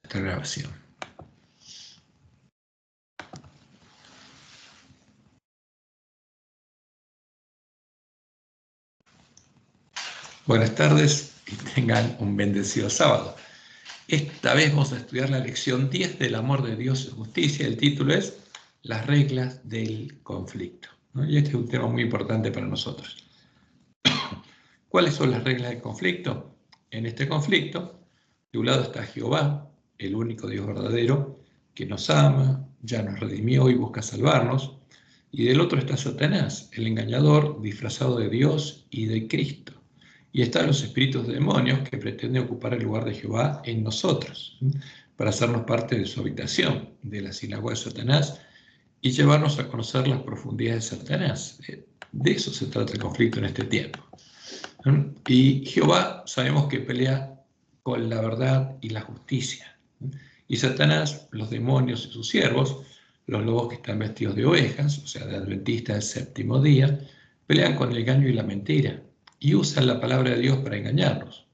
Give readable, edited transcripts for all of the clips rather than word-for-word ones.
nuestra grabación. Buenas tardes y tengan un bendecido sábado. Esta vez vamos a estudiar la lección 10 del amor de Dios y justicia. El título es Las reglas del conflicto, ¿no? Y este es un tema muy importante para nosotros. ¿Cuáles son las reglas del conflicto? En este conflicto, de un lado está Jehová, el único Dios verdadero, que nos ama, ya nos redimió y busca salvarnos. Y del otro está Satanás, el engañador disfrazado de Dios y de Cristo. Y están los espíritus de demonios que pretenden ocupar el lugar de Jehová en nosotros, para hacernos parte de su habitación, de la sinagoga de Satanás, y llevarnos a conocer las profundidades de Satanás. De eso se trata el conflicto en este tiempo. Y Jehová sabemos que pelea con la verdad y la justicia. Y Satanás, los demonios y sus siervos, los lobos que están vestidos de ovejas, o sea, de adventistas del séptimo día, pelean con el engaño y la mentira y usan la palabra de Dios para engañarnos.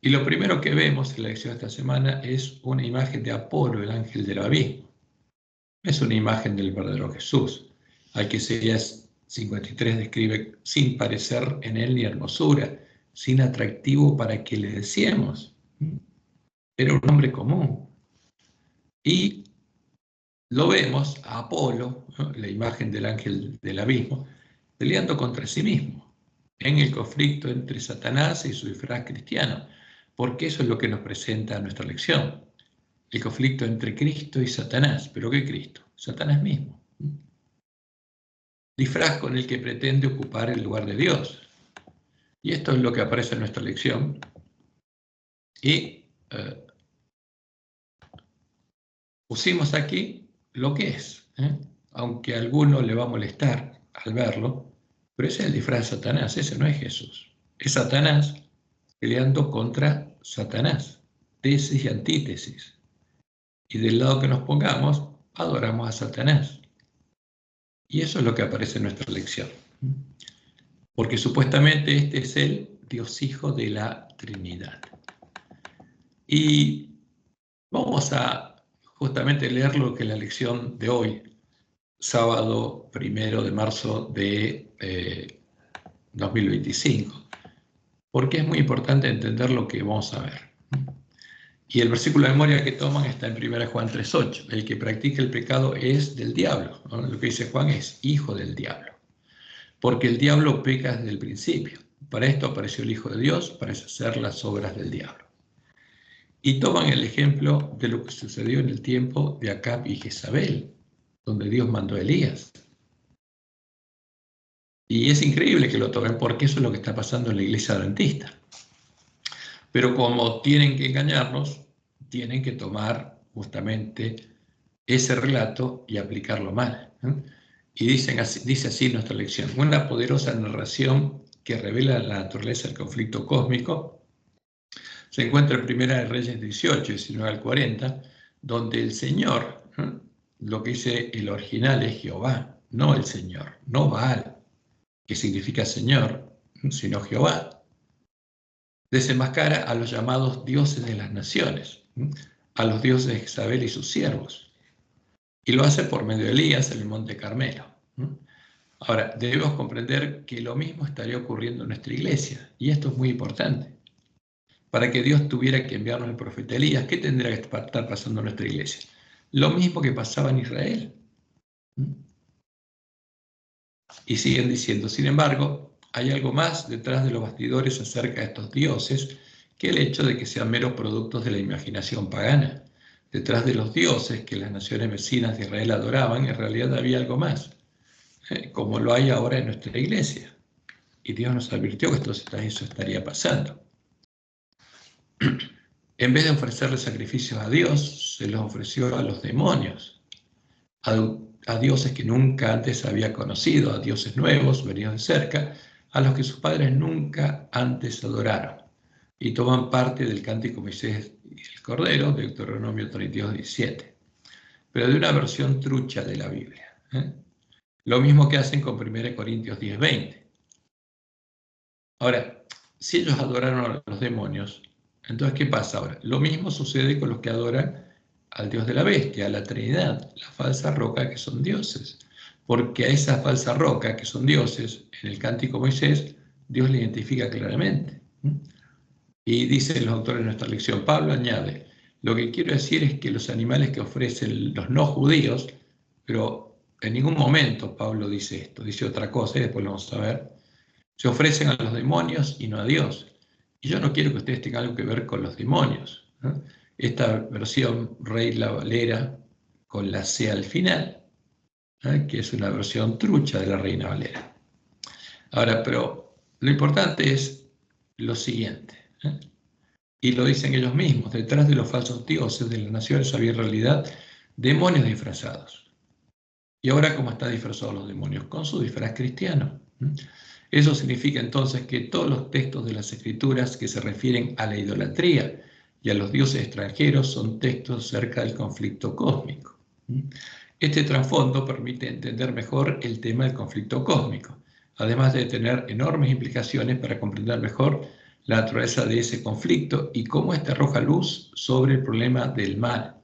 Y lo primero que vemos en la lección de esta semana es una imagen de Apolo, el ángel del abismo. Es una imagen del verdadero Jesús, al que Isaías 53 describe sin parecer en él ni hermosura, sin atractivo para que le deseemos. Era un hombre común. Y lo vemos a Apolo, ¿no?, la imagen del ángel del abismo, peleando contra sí mismo, en el conflicto entre Satanás y su disfraz cristiano, porque eso es lo que nos presenta nuestra lección. El conflicto entre Cristo y Satanás. ¿Pero qué Cristo? Satanás mismo. Disfraz con el que pretende ocupar el lugar de Dios. Y esto es lo que aparece en nuestra lección. Y pusimos aquí lo que es, aunque a alguno le va a molestar al verlo, pero ese es el disfraz de Satanás, ese no es Jesús. Es Satanás peleando contra Satanás, tesis y antítesis. Y del lado que nos pongamos, adoramos a Satanás. Y eso es lo que aparece en nuestra lección. Porque supuestamente este es el Dios Hijo de la Trinidad. Y vamos a justamente leer lo que es la lección de hoy, sábado 1 de marzo de 2025, porque es muy importante entender lo que vamos a ver. Y el versículo de memoria que toman está en 1 Juan 3:8. El que practica el pecado es del diablo, ¿no? Lo que dice Juan es hijo del diablo, porque el diablo peca desde el principio. Para esto apareció el Hijo de Dios, para deshacer las obras del diablo. Y toman el ejemplo de lo que sucedió en el tiempo de Acab y Jezabel, donde Dios mandó a Elías. Y es increíble que lo tomen porque eso es lo que está pasando en la iglesia adventista. Pero como tienen que engañarnos, tienen que tomar justamente ese relato y aplicarlo mal. Y dice así nuestra lección: una poderosa narración que revela la naturaleza del conflicto cósmico se encuentra en Primera de Reyes 18, 19 al 40, donde el Señor, lo que dice el original es Jehová, no el Señor, no Baal, que significa Señor, sino Jehová, desenmascara a los llamados dioses de las naciones, a los dioses de Jezabel y sus siervos, y lo hace por medio de Elías en el monte Carmelo. Ahora, debemos comprender que lo mismo estaría ocurriendo en nuestra iglesia, y esto es muy importante. Para que Dios tuviera que enviarnos el profeta Elías, ¿qué tendría que estar pasando en nuestra iglesia? Lo mismo que pasaba en Israel. Y siguen diciendo, sin embargo, hay algo más detrás de los bastidores acerca de estos dioses que el hecho de que sean meros productos de la imaginación pagana. Detrás de los dioses que las naciones vecinas de Israel adoraban, en realidad había algo más, como lo hay ahora en nuestra iglesia. Y Dios nos advirtió que eso estaría pasando. En vez de ofrecerle sacrificios a Dios, se los ofreció a los demonios, a dioses que nunca antes había conocido, a dioses nuevos, venidos de cerca, a los que sus padres nunca antes adoraron, y toman parte del cántico Moisés y el Cordero, de Deuteronomio 32:17, pero de una versión trucha de la Biblia. Lo mismo que hacen con 1 Corintios 10:20. Ahora, si ellos adoraron a los demonios, Entonces, ¿qué pasa ahora? Lo mismo sucede con los que adoran al Dios de la bestia, a la Trinidad, la falsa roca que son dioses. Porque a esa falsa roca que son dioses, en el Cántico Moisés, Dios le identifica claramente. Y dicen los autores de nuestra lección, Pablo añade, lo que quiero decir es que los animales que ofrecen los no judíos, pero en ningún momento Pablo dice esto, dice otra cosa y después lo vamos a ver, se ofrecen a los demonios y no a Dios. Y yo no quiero que ustedes tengan algo que ver con los demonios, ¿no? Esta versión Reina Valera con la C al final, ¿eh? Que es una versión trucha de la Reina Valera. Ahora, pero lo importante es lo siguiente, ¿eh? Y lo dicen ellos mismos, detrás de los falsos dioses de las naciones había en realidad demonios disfrazados. ¿Y ahora cómo están disfrazados los demonios? Con su disfraz cristiano. Eso significa entonces que todos los textos de las Escrituras que se refieren a la idolatría y a los dioses extranjeros son textos acerca del conflicto cósmico. Este trasfondo permite entender mejor el tema del conflicto cósmico, además de tener enormes implicaciones para comprender mejor la naturaleza de ese conflicto y cómo éste arroja luz sobre el problema del mal.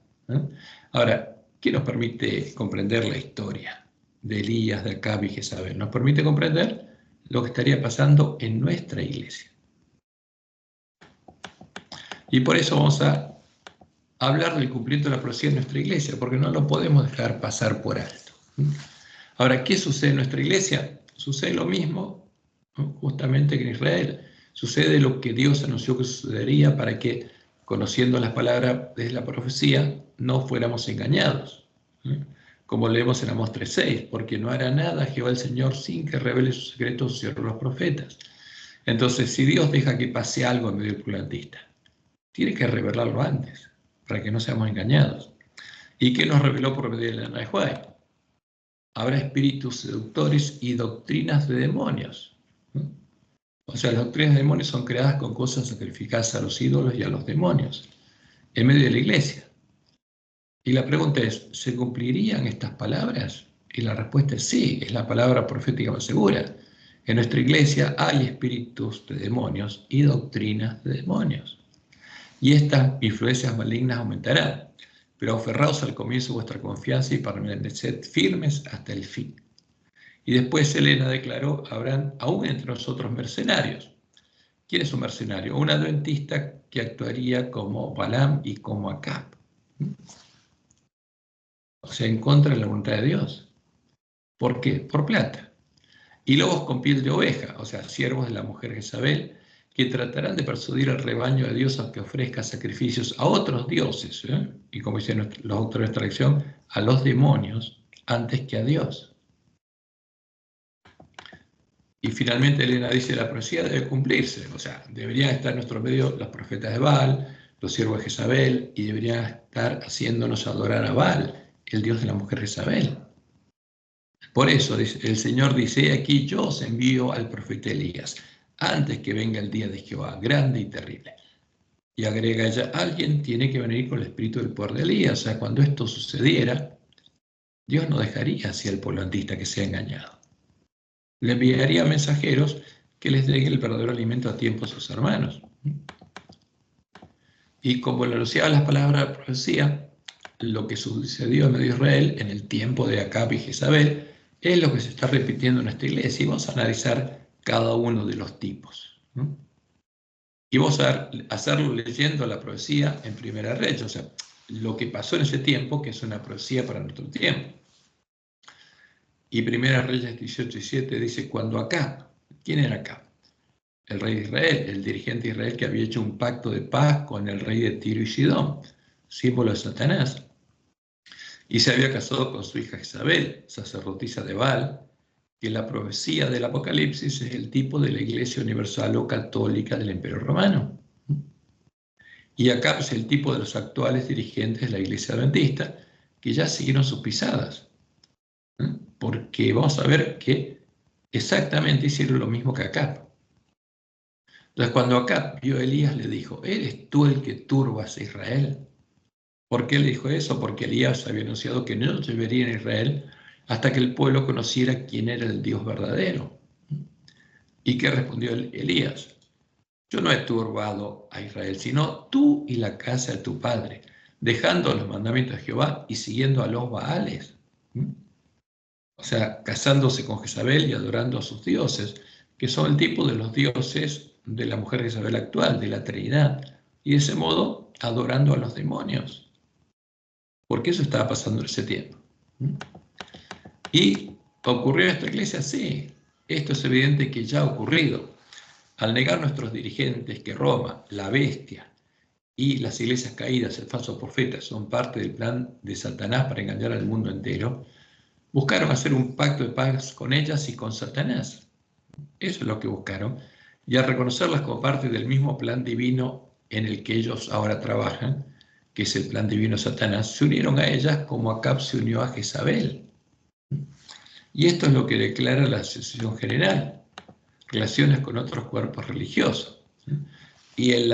Ahora, ¿qué nos permite comprender la historia de Elías, de Acab y Jezabel? Nos permite comprender lo que estaría pasando en nuestra iglesia. Y por eso vamos a hablar del cumplimiento de la profecía en nuestra iglesia, porque no lo podemos dejar pasar por alto. Ahora, ¿qué sucede en nuestra iglesia? Sucede lo mismo, ¿no? Justamente que en Israel. Sucede lo que Dios anunció que sucedería para que, conociendo las palabras de la profecía, no fuéramos engañados. Como leemos en Amós 3:6, porque no hará nada Jehová el Señor sin que revele sus secretos a sus siervos los profetas. Entonces, si Dios deja que pase algo en medio del pluralista, tiene que revelarlo antes, para que no seamos engañados. ¿Y qué nos reveló por medio de la Nahuay? Habrá espíritus seductores y doctrinas de demonios. O sea, las doctrinas de demonios son creadas con cosas sacrificadas a los ídolos y a los demonios, en medio de la iglesia. Y la pregunta es, ¿se cumplirían estas palabras? Y la respuesta es sí, es la palabra profética más segura. En nuestra iglesia hay espíritus de demonios y doctrinas de demonios. Y estas influencias malignas aumentarán, pero aferraos al comienzo de vuestra confianza y permaneced firmes hasta el fin. Y después Elena declaró, habrán aún entre nosotros mercenarios. ¿Quién es un mercenario? Un adventista que actuaría como Balaam y como Acab. O sea, en contra de la voluntad de Dios. ¿Por qué? Por plata. Y lobos con piel de oveja, o sea, siervos de la mujer Jezabel, que tratarán de persuadir al rebaño de Dios a que ofrezca sacrificios a otros dioses, y como dicen los autores de esta lección, a los demonios antes que a Dios. Y finalmente Elena dice, la profecía debe cumplirse, o sea, deberían estar en nuestro medio los profetas de Baal, los siervos de Jezabel, y deberían estar haciéndonos adorar a Baal, el dios de la mujer Jezabel. Por eso el Señor dice, aquí yo os envío al profeta Elías, antes que venga el día de Jehová, grande y terrible. Y agrega ella, alguien tiene que venir con el espíritu del poder de Elías. O sea, cuando esto sucediera, Dios no dejaría así al pueblo antista que sea engañado. Le enviaría mensajeros que les den el verdadero alimento a tiempo a sus hermanos. Y como le anunciaba las palabras de la profecía, lo que sucedió en medio de Israel en el tiempo de Acab y Jezabel es lo que se está repitiendo en nuestra iglesia. Y vamos a analizar cada uno de los tipos, ¿no? Y vamos a hacerlo leyendo la profecía en Primera Reyes, o sea, lo que pasó en ese tiempo, que es una profecía para nuestro tiempo. Y Primera Reyes 18:7 dice, cuando Acab, ¿quién era Acab? El rey de Israel, el dirigente de Israel que había hecho un pacto de paz con el rey de Tiro y Sidón, símbolo de Satanás, y se había casado con su hija Jezabel, sacerdotisa de Baal, que la profecía del Apocalipsis es el tipo de la Iglesia Universal o Católica del Imperio Romano. Y Acab es el tipo de los actuales dirigentes de la Iglesia Adventista, que ya siguieron sus pisadas. Porque vamos a ver que exactamente hicieron lo mismo que Acab. Entonces, cuando Acab vio a Elías, le dijo, ¿eres tú el que turbas a Israel? ¿Por qué le dijo eso? Porque Elías había anunciado que no llevaría a Israel hasta que el pueblo conociera quién era el Dios verdadero. ¿Y qué respondió Elías? Yo no he turbado a Israel, sino tú y la casa de tu padre, dejando los mandamientos de Jehová y siguiendo a los Baales. ¿Mm? O sea, casándose con Jezabel y adorando a sus dioses, que son el tipo de los dioses de la mujer Jezabel actual, de la Trinidad, y de ese modo adorando a los demonios, porque eso estaba pasando en ese tiempo. ¿Mm? ¿Y ocurrió en esta iglesia? Sí, esto es evidente que ya ha ocurrido. Al negar nuestros dirigentes que Roma, la bestia y las iglesias caídas, el falso profeta, son parte del plan de Satanás para engañar al mundo entero, buscaron hacer un pacto de paz con ellas y con Satanás. Eso es lo que buscaron. Y al reconocerlas como parte del mismo plan divino en el que ellos ahora trabajan, que es el plan divino de Satanás, se unieron a ellas como Acab se unió a Jezabel. Y esto es lo que declara la Asociación General, relaciones con otros cuerpos religiosos. Y el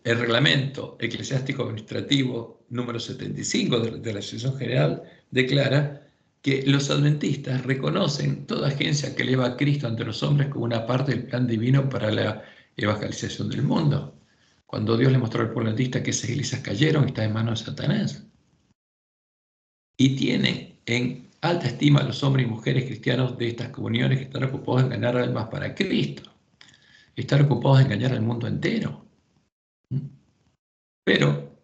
reglamento eclesiástico administrativo número 75 de la Asociación General declara que los adventistas reconocen toda agencia que eleva a Cristo ante los hombres como una parte del plan divino para la evangelización del mundo. Cuando Dios le mostró al pueblo adventista que esas iglesias cayeron, está en manos de Satanás. Y tienen en alta estima a los hombres y mujeres cristianos de estas comuniones que están ocupados en ganar almas para Cristo. Están ocupados en engañar al mundo entero. Pero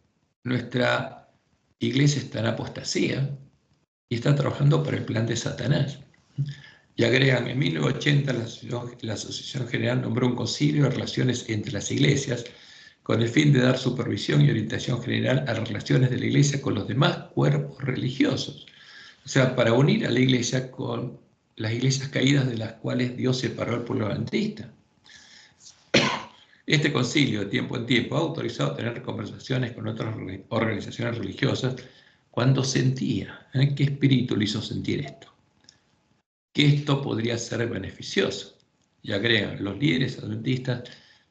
nuestra iglesia está en apostasía y está trabajando por el plan de Satanás. Y agregan, en 1980 la Asociación General nombró un concilio de relaciones entre las iglesias con el fin de dar supervisión y orientación general a las relaciones de la iglesia con los demás cuerpos religiosos. O sea, para unir a la iglesia con las iglesias caídas de las cuales Dios separó al pueblo adventista. Este concilio, de tiempo en tiempo, ha autorizado tener conversaciones con otras organizaciones religiosas cuando sentía, ¿qué espíritu le hizo sentir esto? Que esto podría ser beneficioso. Y agregan, los líderes adventistas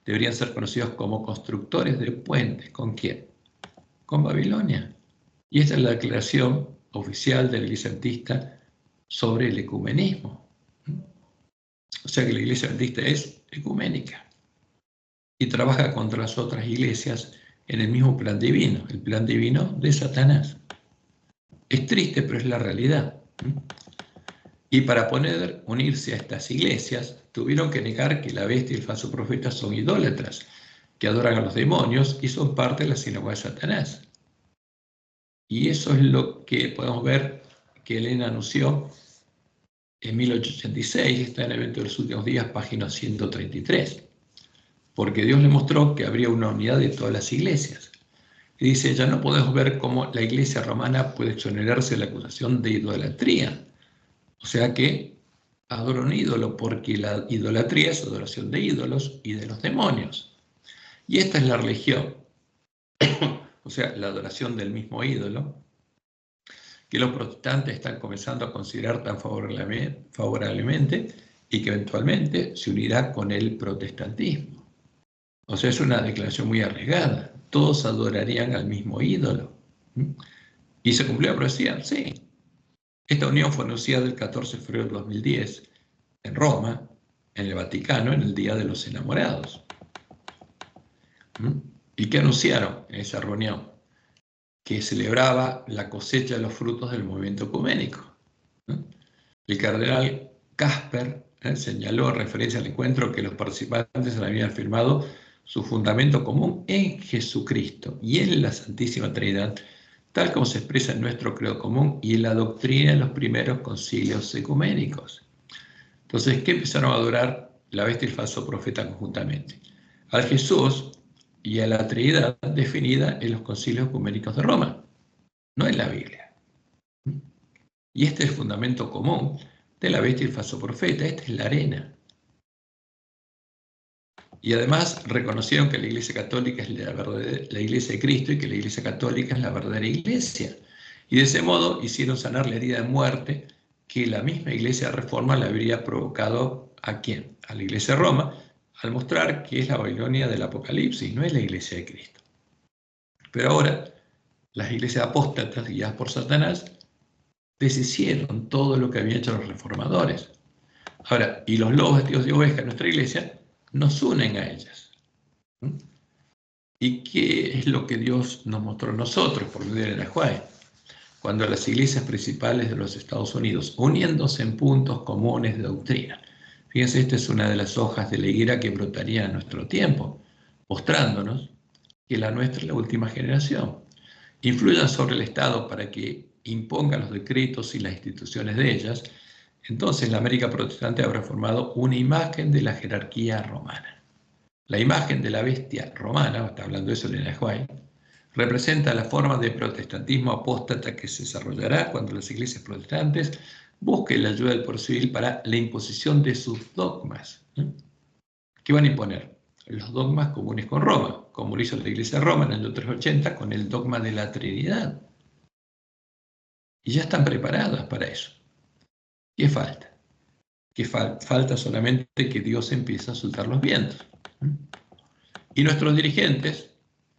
deberían ser conocidos como constructores de puentes. ¿Con quién? Con Babilonia. Y esta es la declaración oficial de la Iglesia Adventista sobre el ecumenismo. O sea que la Iglesia Adventista es ecuménica y trabaja contra las otras iglesias en el mismo plan divino, el plan divino de Satanás. Es triste, pero es la realidad. Y para poder unirse a estas iglesias, tuvieron que negar que la bestia y el falso profeta son idólatras, que adoran a los demonios y son parte de la sinagoga de Satanás. Y eso es lo que podemos ver que Elena anunció en 1886, está en el Evento de los Últimos Días, página 133. Porque Dios le mostró que habría una unidad de todas las iglesias. Y dice, ya no podemos ver cómo la iglesia romana puede exonerarse de la acusación de idolatría. O sea que adora un ídolo, porque la idolatría es adoración de ídolos y de los demonios. Y esta es la religión, o sea, la adoración del mismo ídolo, que los protestantes están comenzando a considerar tan favorablemente y que eventualmente se unirá con el protestantismo. O sea, es una declaración muy arriesgada. Todos adorarían al mismo ídolo. ¿Y se cumplió la profecía? Sí. Esta unión fue anunciada el 14 de febrero de 2010 en Roma, en el Vaticano, en el Día de los Enamorados. ¿Y qué anunciaron en esa reunión? Que celebraba la cosecha de los frutos del movimiento ecuménico. El cardenal Casper señaló en referencia al encuentro que los participantes habían afirmado su fundamento común en Jesucristo y en la Santísima Trinidad, tal como se expresa en nuestro credo común y en la doctrina de los primeros concilios ecuménicos. Entonces, ¿qué empezaron a adorar la bestia y el falso profeta conjuntamente? Al Jesús y a la Trinidad definida en los concilios ecuménicos de Roma, no en la Biblia. Y este es el fundamento común de la bestia y el falso profeta. Esta es la arena. Y además reconocieron que la Iglesia Católica es la Iglesia de Cristo y que la Iglesia Católica es la verdadera Iglesia. Y de ese modo hicieron sanar la herida de muerte que la misma Iglesia de Reforma le habría provocado ¿a quién? A la Iglesia de Roma, al mostrar que es la Babilonia del Apocalipsis, no es la Iglesia de Cristo. Pero ahora, las iglesias apóstatas guiadas por Satanás deshicieron todo lo que habían hecho los reformadores. Ahora, y los lobos vestidos de oveja en nuestra iglesia nos unen a ellas. ¿Y qué es lo que Dios nos mostró a nosotros por medio de Nahuay? Cuando las iglesias principales de los Estados Unidos, uniéndose en puntos comunes de doctrina. Fíjense, esta es una de las hojas de la higuera que brotaría en nuestro tiempo, mostrándonos que la nuestra es la última generación. Influyan sobre el Estado para que imponga los decretos y las instituciones de ellas. Entonces la América protestante habrá formado una imagen de la jerarquía romana. La imagen de la bestia romana, está hablando eso en Nahuay, representa la forma de protestantismo apóstata que se desarrollará cuando las iglesias protestantes busquen la ayuda del poder civil para la imposición de sus dogmas. ¿Qué van a imponer? Los dogmas comunes con Roma, como lo hizo la iglesia de Roma en el año 380 con el dogma de la Trinidad. Y ya están preparadas para eso. ¿Qué falta? Que falta solamente que Dios empiece a soltar los vientos. Y nuestros dirigentes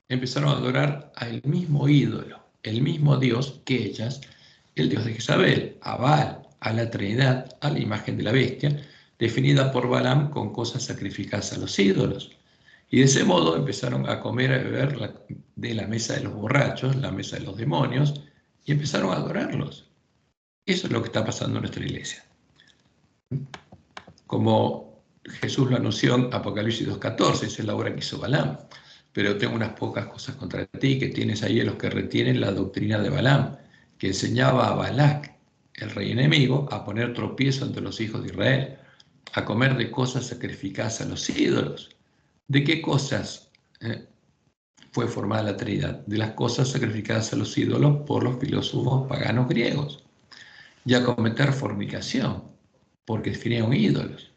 empezaron a adorar al mismo ídolo, el mismo Dios que ellas, el Dios de Jezabel, a Baal, a la Trinidad, a la imagen de la bestia, definida por Balaam con cosas sacrificadas a los ídolos. Y de ese modo empezaron a comer, a beber de la mesa de los borrachos, la mesa de los demonios, y empezaron a adorarlos. Eso es lo que está pasando en nuestra iglesia. Como Jesús lo anunció en Apocalipsis 2.14, esa es la obra que hizo Balaam. Pero tengo unas pocas cosas contra ti, que tienes ahí a los que retienen la doctrina de Balaam, que enseñaba a Balac, el rey enemigo, a poner tropiezo ante los hijos de Israel, a comer de cosas sacrificadas a los ídolos. ¿De qué cosas fue formada la Trinidad? De las cosas sacrificadas a los ídolos por los filósofos paganos griegos. Y a cometer fornicación, porque definían ídolos.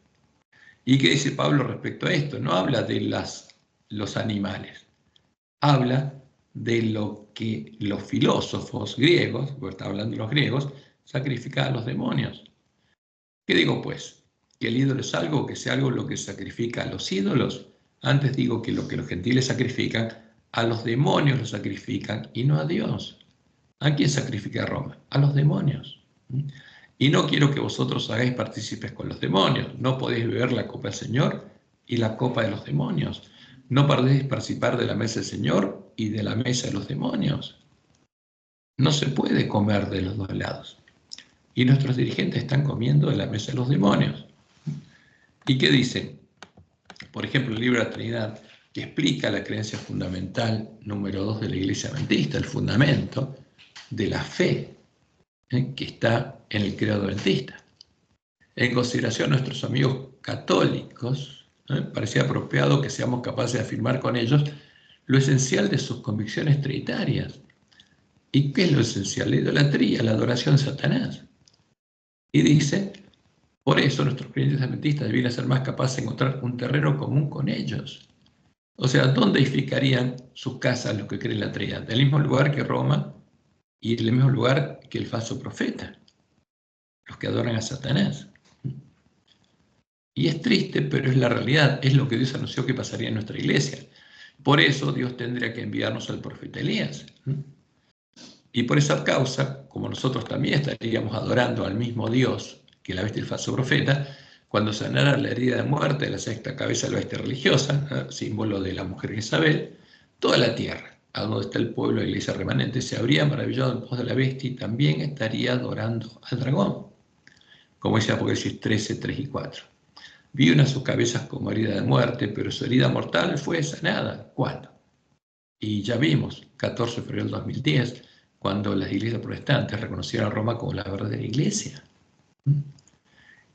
¿Y qué dice Pablo respecto a esto? No habla de los animales, habla de lo que los filósofos griegos, porque está hablando de los griegos, sacrificaban a los demonios. ¿Qué digo pues? ¿Que el ídolo es algo, que sea algo lo que sacrifica a los ídolos? Antes digo que lo que los gentiles sacrifican, a los demonios los sacrifican y no a Dios. ¿A quién sacrifica Roma? A los demonios. Y no quiero que vosotros hagáis partícipes con los demonios. No podéis beber la copa del Señor y la copa de los demonios. No podéis participar de la mesa del Señor y de la mesa de los demonios. No se puede comer de los dos lados. Y nuestros dirigentes están comiendo de la mesa de los demonios. ¿Y qué dicen? Por ejemplo, el libro de la Trinidad, que explica la creencia fundamental número 2 de la Iglesia Adventista, el fundamento de la fe que está en el credo adventista. En consideración a nuestros amigos católicos, parecía apropiado que seamos capaces de afirmar con ellos lo esencial de sus convicciones trinitarias. ¿Y qué es lo esencial? La idolatría, la adoración de Satanás. Y dice, por eso nuestros creyentes adventistas debieran ser más capaces de encontrar un terreno común con ellos. O sea, ¿dónde edificarían sus casas los que creen la Trinidad? En el mismo lugar que Roma y en el mismo lugar que el falso profeta, los que adoran a Satanás. Y es triste, pero es la realidad, es lo que Dios anunció que pasaría en nuestra iglesia. Por eso Dios tendría que enviarnos al profeta Elías. Y por esa causa, como nosotros también estaríamos adorando al mismo Dios que la bestia y el falso profeta, cuando sanara la herida de muerte de la sexta cabeza de la bestia religiosa, símbolo de la mujer Jezabel, toda la tierra, a donde está el pueblo de la iglesia remanente, se habría maravillado en pos de la bestia y también estaría adorando al dragón, como dice Apocalipsis 13, 3 y 4. Vi una de sus cabezas como herida de muerte, pero su herida mortal fue sanada. ¿Cuándo? Y ya vimos, 14 de febrero del 2010, cuando las iglesias protestantes reconocieron a Roma como la verdadera iglesia.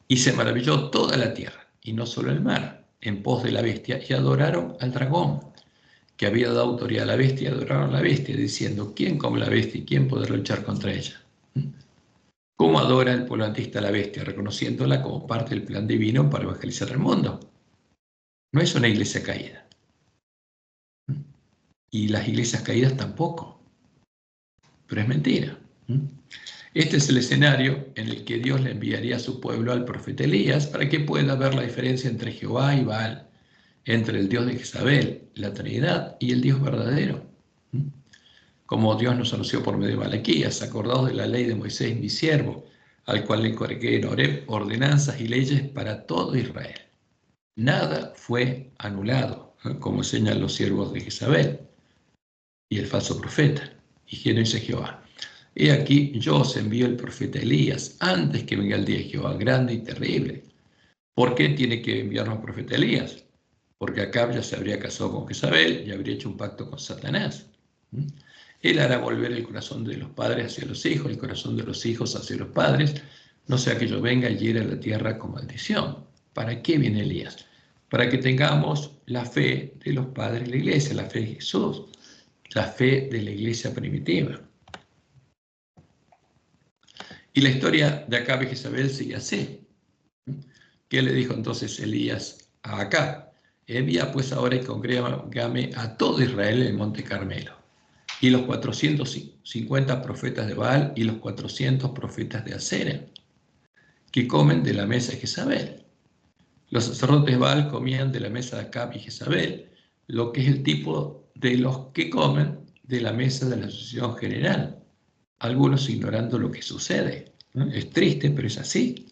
Y se maravilló toda la tierra, y no solo el mar, en pos de la bestia, y adoraron al dragón, que había dado autoridad a la bestia, y adoraron a la bestia, diciendo, ¿quién come la bestia y quién podrá luchar contra ella? ¿Cómo adora el pueblo adventista a la bestia? Reconociéndola como parte del plan divino para evangelizar al mundo. No es una iglesia caída. Y las iglesias caídas tampoco. Pero es mentira. Este es el escenario en el que Dios le enviaría a su pueblo al profeta Elías para que pueda ver la diferencia entre Jehová y Baal, entre el Dios de Jezabel, la Trinidad, y el Dios verdadero. Como Dios nos anunció por medio de Malaquías, acordados de la ley de Moisés, mi siervo, al cual le encargué en Horeb ordenanzas y leyes para todo Israel. Nada fue anulado, como enseñan los siervos de Jezabel y el falso profeta. Y que no dice Jehová: he aquí, yo os envío el profeta Elías antes que venga el día de Jehová grande y terrible. ¿Por qué tiene que enviarnos al profeta Elías? Porque Acab ya se habría casado con Jezabel y habría hecho un pacto con Satanás. Él hará volver el corazón de los padres hacia los hijos, el corazón de los hijos hacia los padres, no sea que yo venga y hiera la tierra con maldición. ¿Para qué viene Elías? Para que tengamos la fe de los padres de la iglesia, la fe de Jesús, la fe de la iglesia primitiva. Y la historia de Acab y Jezabel sigue así. ¿Qué le dijo entonces Elías a Acab? Envía pues ahora y congrégame a todo Israel en el monte Carmelo, y los 450 profetas de Baal y los 400 profetas de Acera, que comen de la mesa de Jezabel. Los sacerdotes de Baal comían de la mesa de Acab y Jezabel, lo que es el tipo de los que comen de la mesa de la asociación general, algunos ignorando lo que sucede. Es triste, pero es así.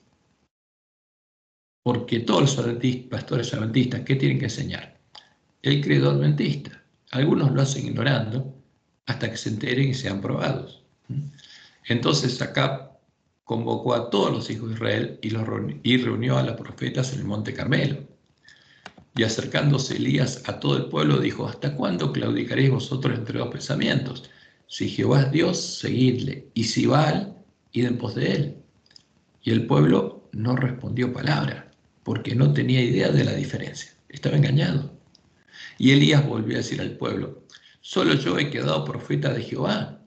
Porque todos los pastores adventistas, ¿qué tienen que enseñar? El credo adventista. Algunos lo hacen ignorando hasta que se enteren y sean probados. Entonces Acab convocó a todos los hijos de Israel y reunió a los profetas en el monte Carmelo. Y acercándose Elías a todo el pueblo, dijo: ¿hasta cuándo claudicaréis vosotros entre dos pensamientos? Si Jehová es Dios, seguidle, y si Baal, id en pos de él. Y el pueblo no respondió palabra, porque no tenía idea de la diferencia. Estaba engañado. Y Elías volvió a decir al pueblo: solo yo he quedado profeta de Jehová.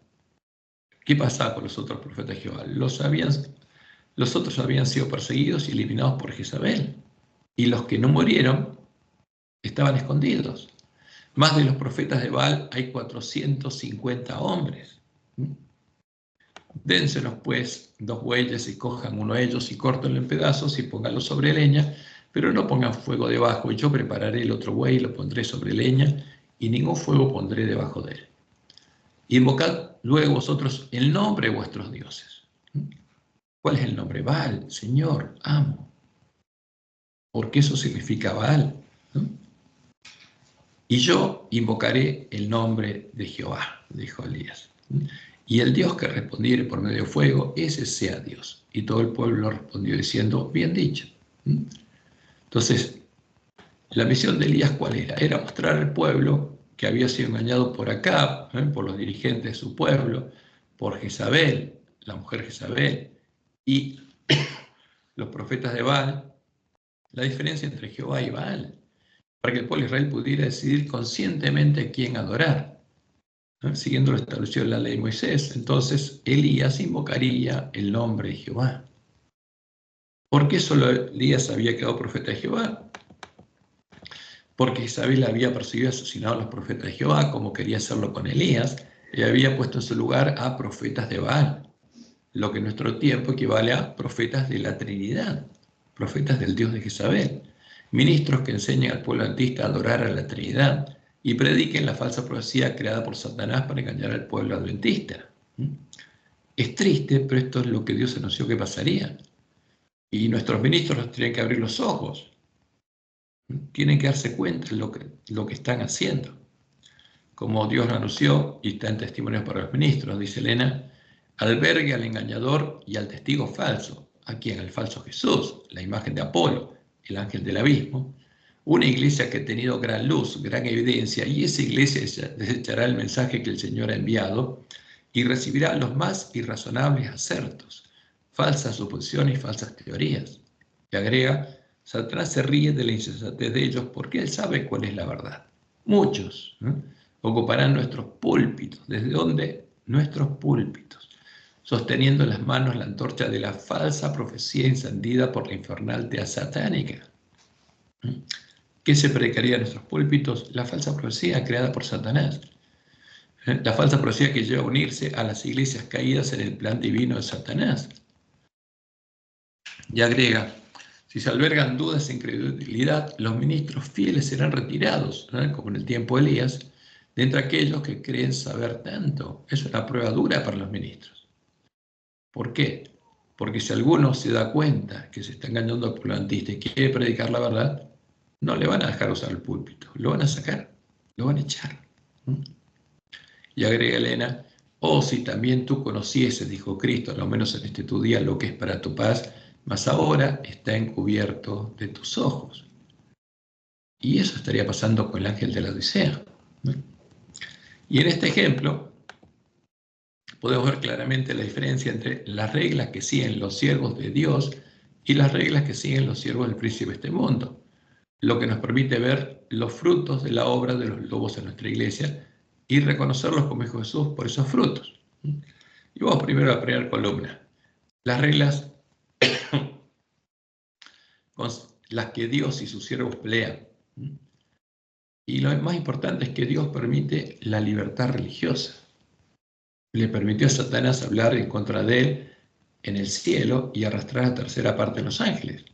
¿Qué pasaba con los otros profetas de Jehová? Los otros habían sido perseguidos y eliminados por Jezabel. Y los que no murieron estaban escondidos. Más de los profetas de Baal hay 450 hombres. Dénsenos pues 2 bueyes y cojan uno de ellos y córtenlo en pedazos y pónganlo sobre leña, pero no pongan fuego debajo, y yo prepararé el otro buey y lo pondré sobre leña, y ningún fuego pondré debajo de él. Invocad luego vosotros el nombre de vuestros dioses. ¿Cuál es el nombre? Baal, Señor, amo. Porque eso significa Baal, ¿no? Y yo invocaré el nombre de Jehová, dijo Elías. Y el Dios que respondiere por medio de fuego, ese sea Dios. Y todo el pueblo respondió diciendo: bien dicho. Entonces, la misión de Elías, ¿cuál era? Era mostrar al pueblo que había sido engañado por Acab, por los dirigentes de su pueblo, por Jezabel, la mujer Jezabel, y los profetas de Baal, la diferencia entre Jehová y Baal, para que el pueblo de Israel pudiera decidir conscientemente a quién adorar, siguiendo lo establecido en la ley de Moisés. Entonces Elías invocaría el nombre de Jehová. ¿Por qué solo Elías había quedado profeta de Jehová? Porque Isabel había perseguido y asesinado a los profetas de Jehová, como quería hacerlo con Elías, y había puesto en su lugar a profetas de Baal, lo que en nuestro tiempo equivale a profetas de la Trinidad, profetas del Dios de Jezabel, ministros que enseñen al pueblo adventista a adorar a la Trinidad y prediquen la falsa profecía creada por Satanás para engañar al pueblo adventista. Es triste, pero esto es lo que Dios anunció que pasaría. Y nuestros ministros nos tienen que abrir los ojos. Tienen que darse cuenta de lo que están haciendo. Como Dios lo anunció, y está en testimonio para los ministros, dice Elena: albergue al engañador y al testigo falso. ¿A quién? Al falso Jesús, la imagen de Apolo, el ángel del abismo. Una iglesia que ha tenido gran luz, gran evidencia, y esa iglesia desechará el mensaje que el Señor ha enviado y recibirá los más irrazonables acertos, falsas suposiciones y falsas teorías. Y agrega: Satanás se ríe de la insensatez de ellos porque él sabe cuál es la verdad. Muchos ocuparán nuestros púlpitos. ¿Desde dónde? Nuestros púlpitos, sosteniendo en las manos la antorcha de la falsa profecía encendida por la infernal tea satánica. ¿Qué se predicaría en nuestros púlpitos? La falsa profecía creada por Satanás. La falsa profecía que lleva a unirse a las iglesias caídas en el plan divino de Satanás. Y agrega: si se albergan dudas e incredulidad, los ministros fieles serán retirados, como en el tiempo de Elías, de entre aquellos que creen saber tanto. Es una prueba dura para los ministros. ¿Por qué? Porque si alguno se da cuenta que se está engañando al pueblo adventista y quiere predicar la verdad, no le van a dejar usar el púlpito, lo van a sacar, lo van a echar. Y agrega Elena, oh, si también tú conocieses, dijo Cristo, a lo menos en este tu día, lo que es para tu paz, mas ahora está encubierto de tus ojos. Y eso estaría pasando con el ángel de la Odisea. Y en este ejemplo, podemos ver claramente la diferencia entre las reglas que siguen los siervos de Dios y las reglas que siguen los siervos del príncipe de este mundo, lo que nos permite ver los frutos de la obra de los lobos en nuestra iglesia y reconocerlos como hijo de Jesús por esos frutos. Y vamos primero a la primera columna. Las reglas con las que Dios y sus siervos pelean. Y lo más importante es que Dios permite la libertad religiosa. Le permitió a Satanás hablar en contra de él en el cielo y arrastrar a la tercera parte de los ángeles.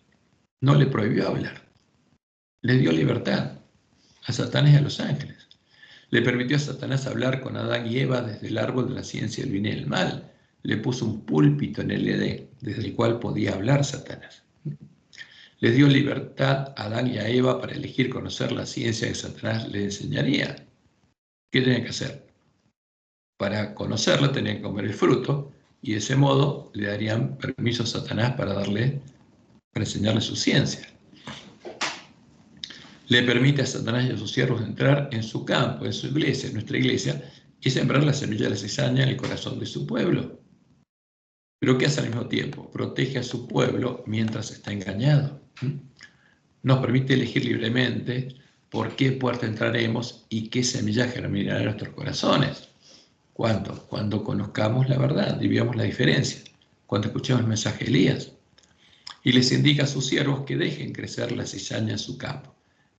No le prohibió hablar. Le dio libertad a Satanás y a los ángeles. Le permitió a Satanás hablar con Adán y Eva desde el árbol de la ciencia del bien y el mal. Le puso un púlpito en el Edén, desde el cual podía hablar Satanás. Les dio libertad a Adán y a Eva para elegir conocer la ciencia que Satanás les enseñaría. ¿Qué tenían que hacer? Para conocerla tenían que comer el fruto y de ese modo le darían permiso a Satanás para enseñarle su ciencia. Le permite a Satanás y a sus siervos entrar en su campo, en su iglesia, en nuestra iglesia, y sembrar la semilla de la cizaña en el corazón de su pueblo. Pero ¿qué hace al mismo tiempo? Protege a su pueblo mientras está engañado. Nos permite elegir libremente por qué puerta entraremos y qué semilla germinará en nuestros corazones. ¿Cuándo? Cuando conozcamos la verdad y veamos la diferencia. Cuando escuchemos el mensaje de Elías. Y les indica a sus siervos que dejen crecer la cizaña en su campo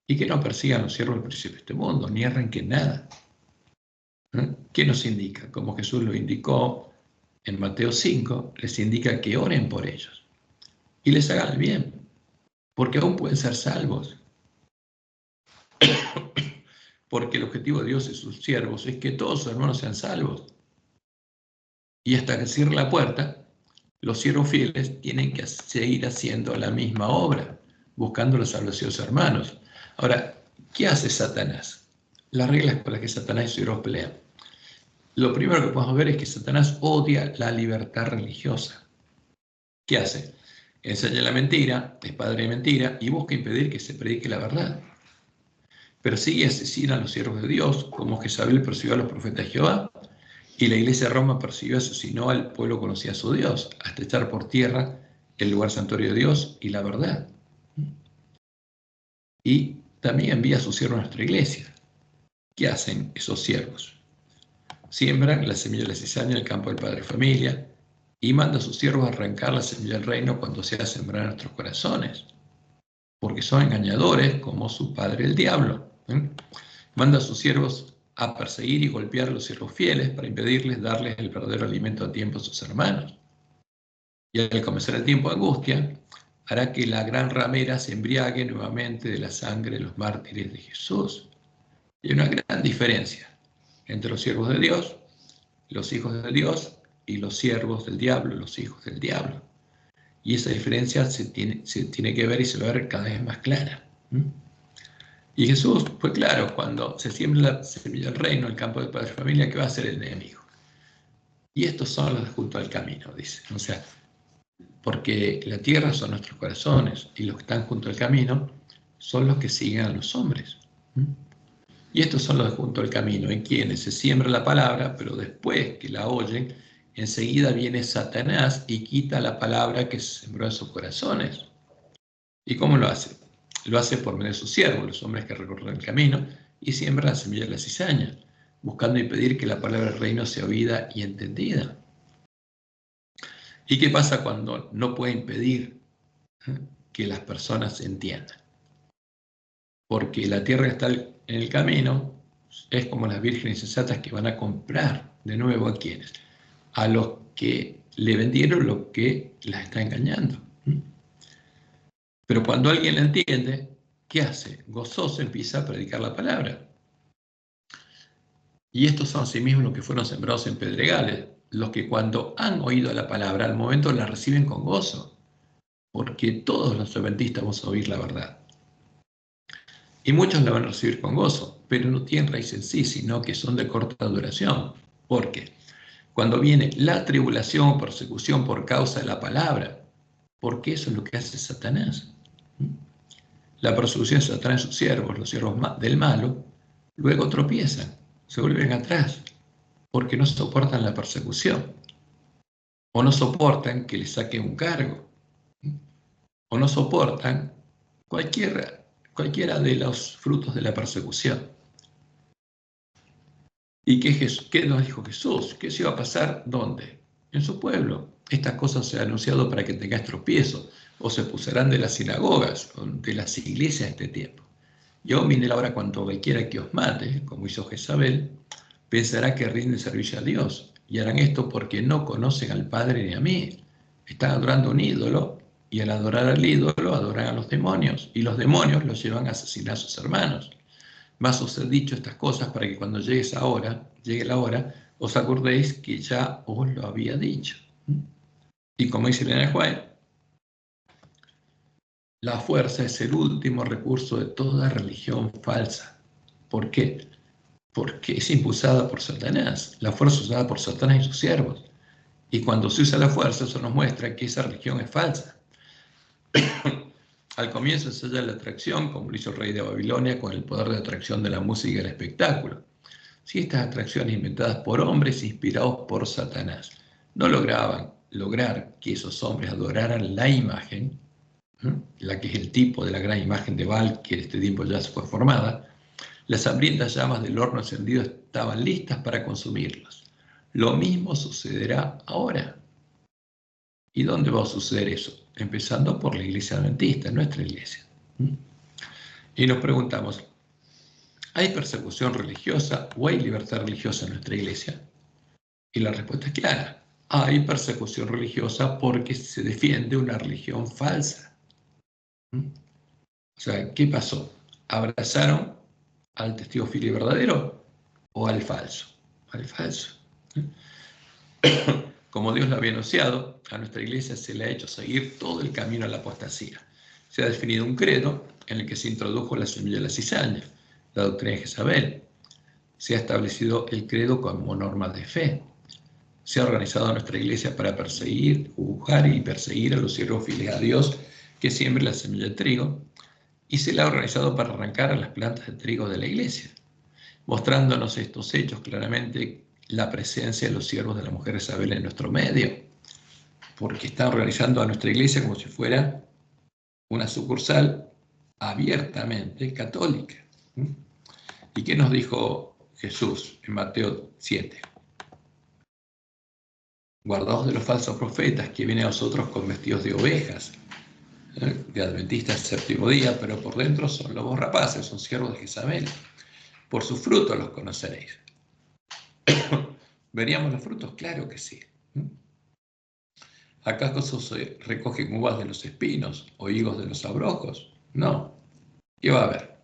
y que no persigan a los siervos del príncipe de este mundo, ni arranquen nada. ¿Qué nos indica? Como Jesús lo indicó en Mateo 5, les indica que oren por ellos y les hagan el bien, porque aún pueden ser salvos. Porque el objetivo de Dios y sus siervos es que todos sus hermanos sean salvos. Y hasta que cierre la puerta, los siervos fieles tienen que seguir haciendo la misma obra, buscando la salvación de sus hermanos. Ahora, ¿qué hace Satanás? Las reglas por las que Satanás y sus siervos pelean. Lo primero que podemos ver es que Satanás odia la libertad religiosa. ¿Qué hace? Enseña la mentira, es padre de mentira y busca impedir que se predique la verdad. Persigue y asesina a los siervos de Dios, como Jezabel persiguió a los profetas de Jehová, y la iglesia de Roma persiguió y asesinó al pueblo que conocía a su Dios, hasta echar por tierra el lugar santuario de Dios y la verdad. Y también envía a sus siervos a nuestra iglesia. ¿Qué hacen esos siervos? Siembran la semilla de la cizaña en el campo del padre de familia y manda a sus siervos a arrancar la semilla del reino cuando sea sembrada en nuestros corazones, porque son engañadores como su padre el diablo. Manda a sus siervos a perseguir y golpear a los siervos fieles para impedirles darles el verdadero alimento a tiempo a sus hermanos. Y al comenzar el tiempo de angustia, hará que la gran ramera se embriague nuevamente de la sangre de los mártires de Jesús. Y hay una gran diferencia entre los siervos de Dios, los hijos de Dios, y los siervos del diablo, los hijos del diablo. Y esa diferencia se tiene que ver y se va a ver cada vez más clara. Y Jesús fue claro, cuando se siembra la semilla del reino, el campo del padre de familia, que va a ser el enemigo. Y estos son los de junto al camino, dice. O sea, porque la tierra son nuestros corazones y los que están junto al camino son los que siguen a los hombres. Y estos son los de junto al camino, en quienes se siembra la palabra, pero después que la oyen, enseguida viene Satanás y quita la palabra que se sembró en sus corazones. ¿Y cómo lo hace? Lo hace por medio de sus siervos, los hombres que recorren el camino, y siembra la semilla de la cizaña, buscando impedir que la palabra del reino sea oída y entendida. ¿Y qué pasa cuando no puede impedir que las personas entiendan? Porque la tierra que está en el camino es como las vírgenes insensatas que van a comprar de nuevo a quienes, a los que le vendieron lo que las está engañando. Pero cuando alguien la entiende, ¿qué hace? Gozoso empieza a predicar la palabra. Y estos son asimismo los que fueron sembrados en pedregales, los que cuando han oído la palabra, al momento la reciben con gozo, porque todos los adventistas vamos a oír la verdad. Y muchos la van a recibir con gozo, pero no tienen raíz en sí, sino que son de corta duración. ¿Por qué? Cuando viene la tribulación o persecución por causa de la palabra, porque eso es lo que hace Satanás. La persecución de Satanás en sus siervos, los siervos del malo, luego tropiezan, se vuelven atrás, porque no soportan la persecución, o no soportan que les saquen un cargo, o no soportan cualquiera de los frutos de la persecución. ¿Y qué nos dijo Jesús? ¿Qué se iba a pasar? ¿Dónde? En su pueblo. Estas cosas se han anunciado para que tengáis tropiezo, o se pusarán de las sinagogas, de las iglesias de este tiempo. Yo vine la hora cuando cualquiera que os mate, como hizo Jezabel, pensará que rinde servicio a Dios, y harán esto porque no conocen al Padre ni a mí. Están adorando un ídolo, y al adorar al ídolo adoran a los demonios, y los demonios los llevan a asesinar a sus hermanos. Mas os he dicho estas cosas para que cuando llegue la hora, os acordéis que ya os lo había dicho. Y como dice Elena White, la fuerza es el último recurso de toda religión falsa. ¿Por qué? Porque es impulsada por Satanás. La fuerza es usada por Satanás y sus siervos. Y cuando se usa la fuerza, eso nos muestra que esa religión es falsa. Al comienzo se halla la atracción, como lo hizo el rey de Babilonia, con el poder de atracción de la música y el espectáculo. Si estas atracciones inventadas por hombres inspirados por Satanás no lograban lograr que esos hombres adoraran la imagen, la que es el tipo de la gran imagen de Baal, que en este tiempo ya se fue formada, las hambrientas llamas del horno encendido estaban listas para consumirlos. Lo mismo sucederá ahora. ¿Y dónde va a suceder eso? Empezando por la iglesia adventista, nuestra iglesia. Y nos preguntamos, ¿hay persecución religiosa o hay libertad religiosa en nuestra iglesia? Y la respuesta es clara. Hay persecución religiosa porque se defiende una religión falsa. O sea, ¿qué pasó? ¿Abrazaron al testigo fiel y verdadero o al falso? Al falso. Como Dios lo había anunciado, a nuestra iglesia se le ha hecho seguir todo el camino a la apostasía. Se ha definido un credo en el que se introdujo la semilla de la cizaña, la doctrina de Jezabel. Se ha establecido el credo como norma de fe. Se ha organizado nuestra iglesia para perseguir, juzgar y perseguir a los siervos fieles a Dios que siembran la semilla de trigo, y se la ha organizado para arrancar a las plantas de trigo de la iglesia, mostrándonos estos hechos claramente la presencia de los siervos de la mujer Isabel en nuestro medio, porque están organizando a nuestra iglesia como si fuera una sucursal abiertamente católica. ¿Y qué nos dijo Jesús en Mateo 7? Guardaos de los falsos profetas que vienen a vosotros con vestidos de ovejas, de adventistas del séptimo día, pero por dentro son lobos rapaces, son siervos de Jezabel. Por sus frutos los conoceréis. ¿Veríamos los frutos? Claro que sí. ¿Acaso se recogen uvas de los espinos o higos de los abrojos? No. ¿Qué va a haber?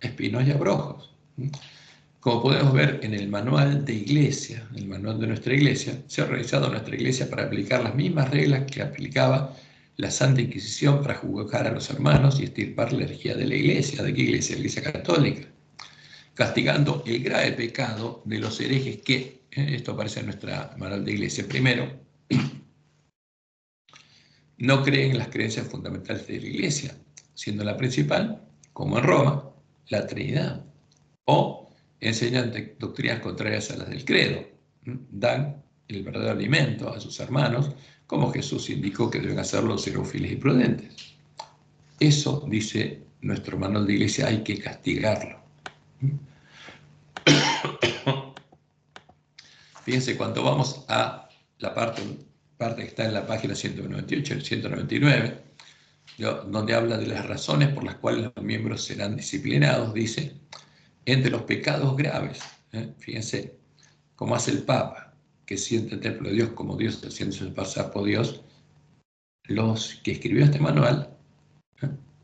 Espinos y abrojos. Como podemos ver en el manual de iglesia, el manual de nuestra iglesia, se ha organizado nuestra iglesia para aplicar las mismas reglas que aplicaba la Santa Inquisición para juzgar a los hermanos y extirpar la herejía de la iglesia. ¿De qué iglesia? La iglesia católica. Castigando el grave pecado de los herejes que, esto aparece en nuestra manual de iglesia, primero, no creen en las creencias fundamentales de la iglesia, siendo la principal, como en Roma, la Trinidad, o enseñan doctrinas contrarias a las del credo, dan el verdadero alimento a sus hermanos, como Jesús indicó que deben hacerlo los siervos fieles y prudentes. Eso, dice nuestro manual de iglesia, hay que castigarlo. Fíjense, cuando vamos a la parte que está en la página 198 y 199, donde habla de las razones por las cuales los miembros serán disciplinados, dice, entre los pecados graves, fíjense, como hace el Papa, que siente el templo de Dios como Dios haciéndose pasar por Dios, los que escribió este manual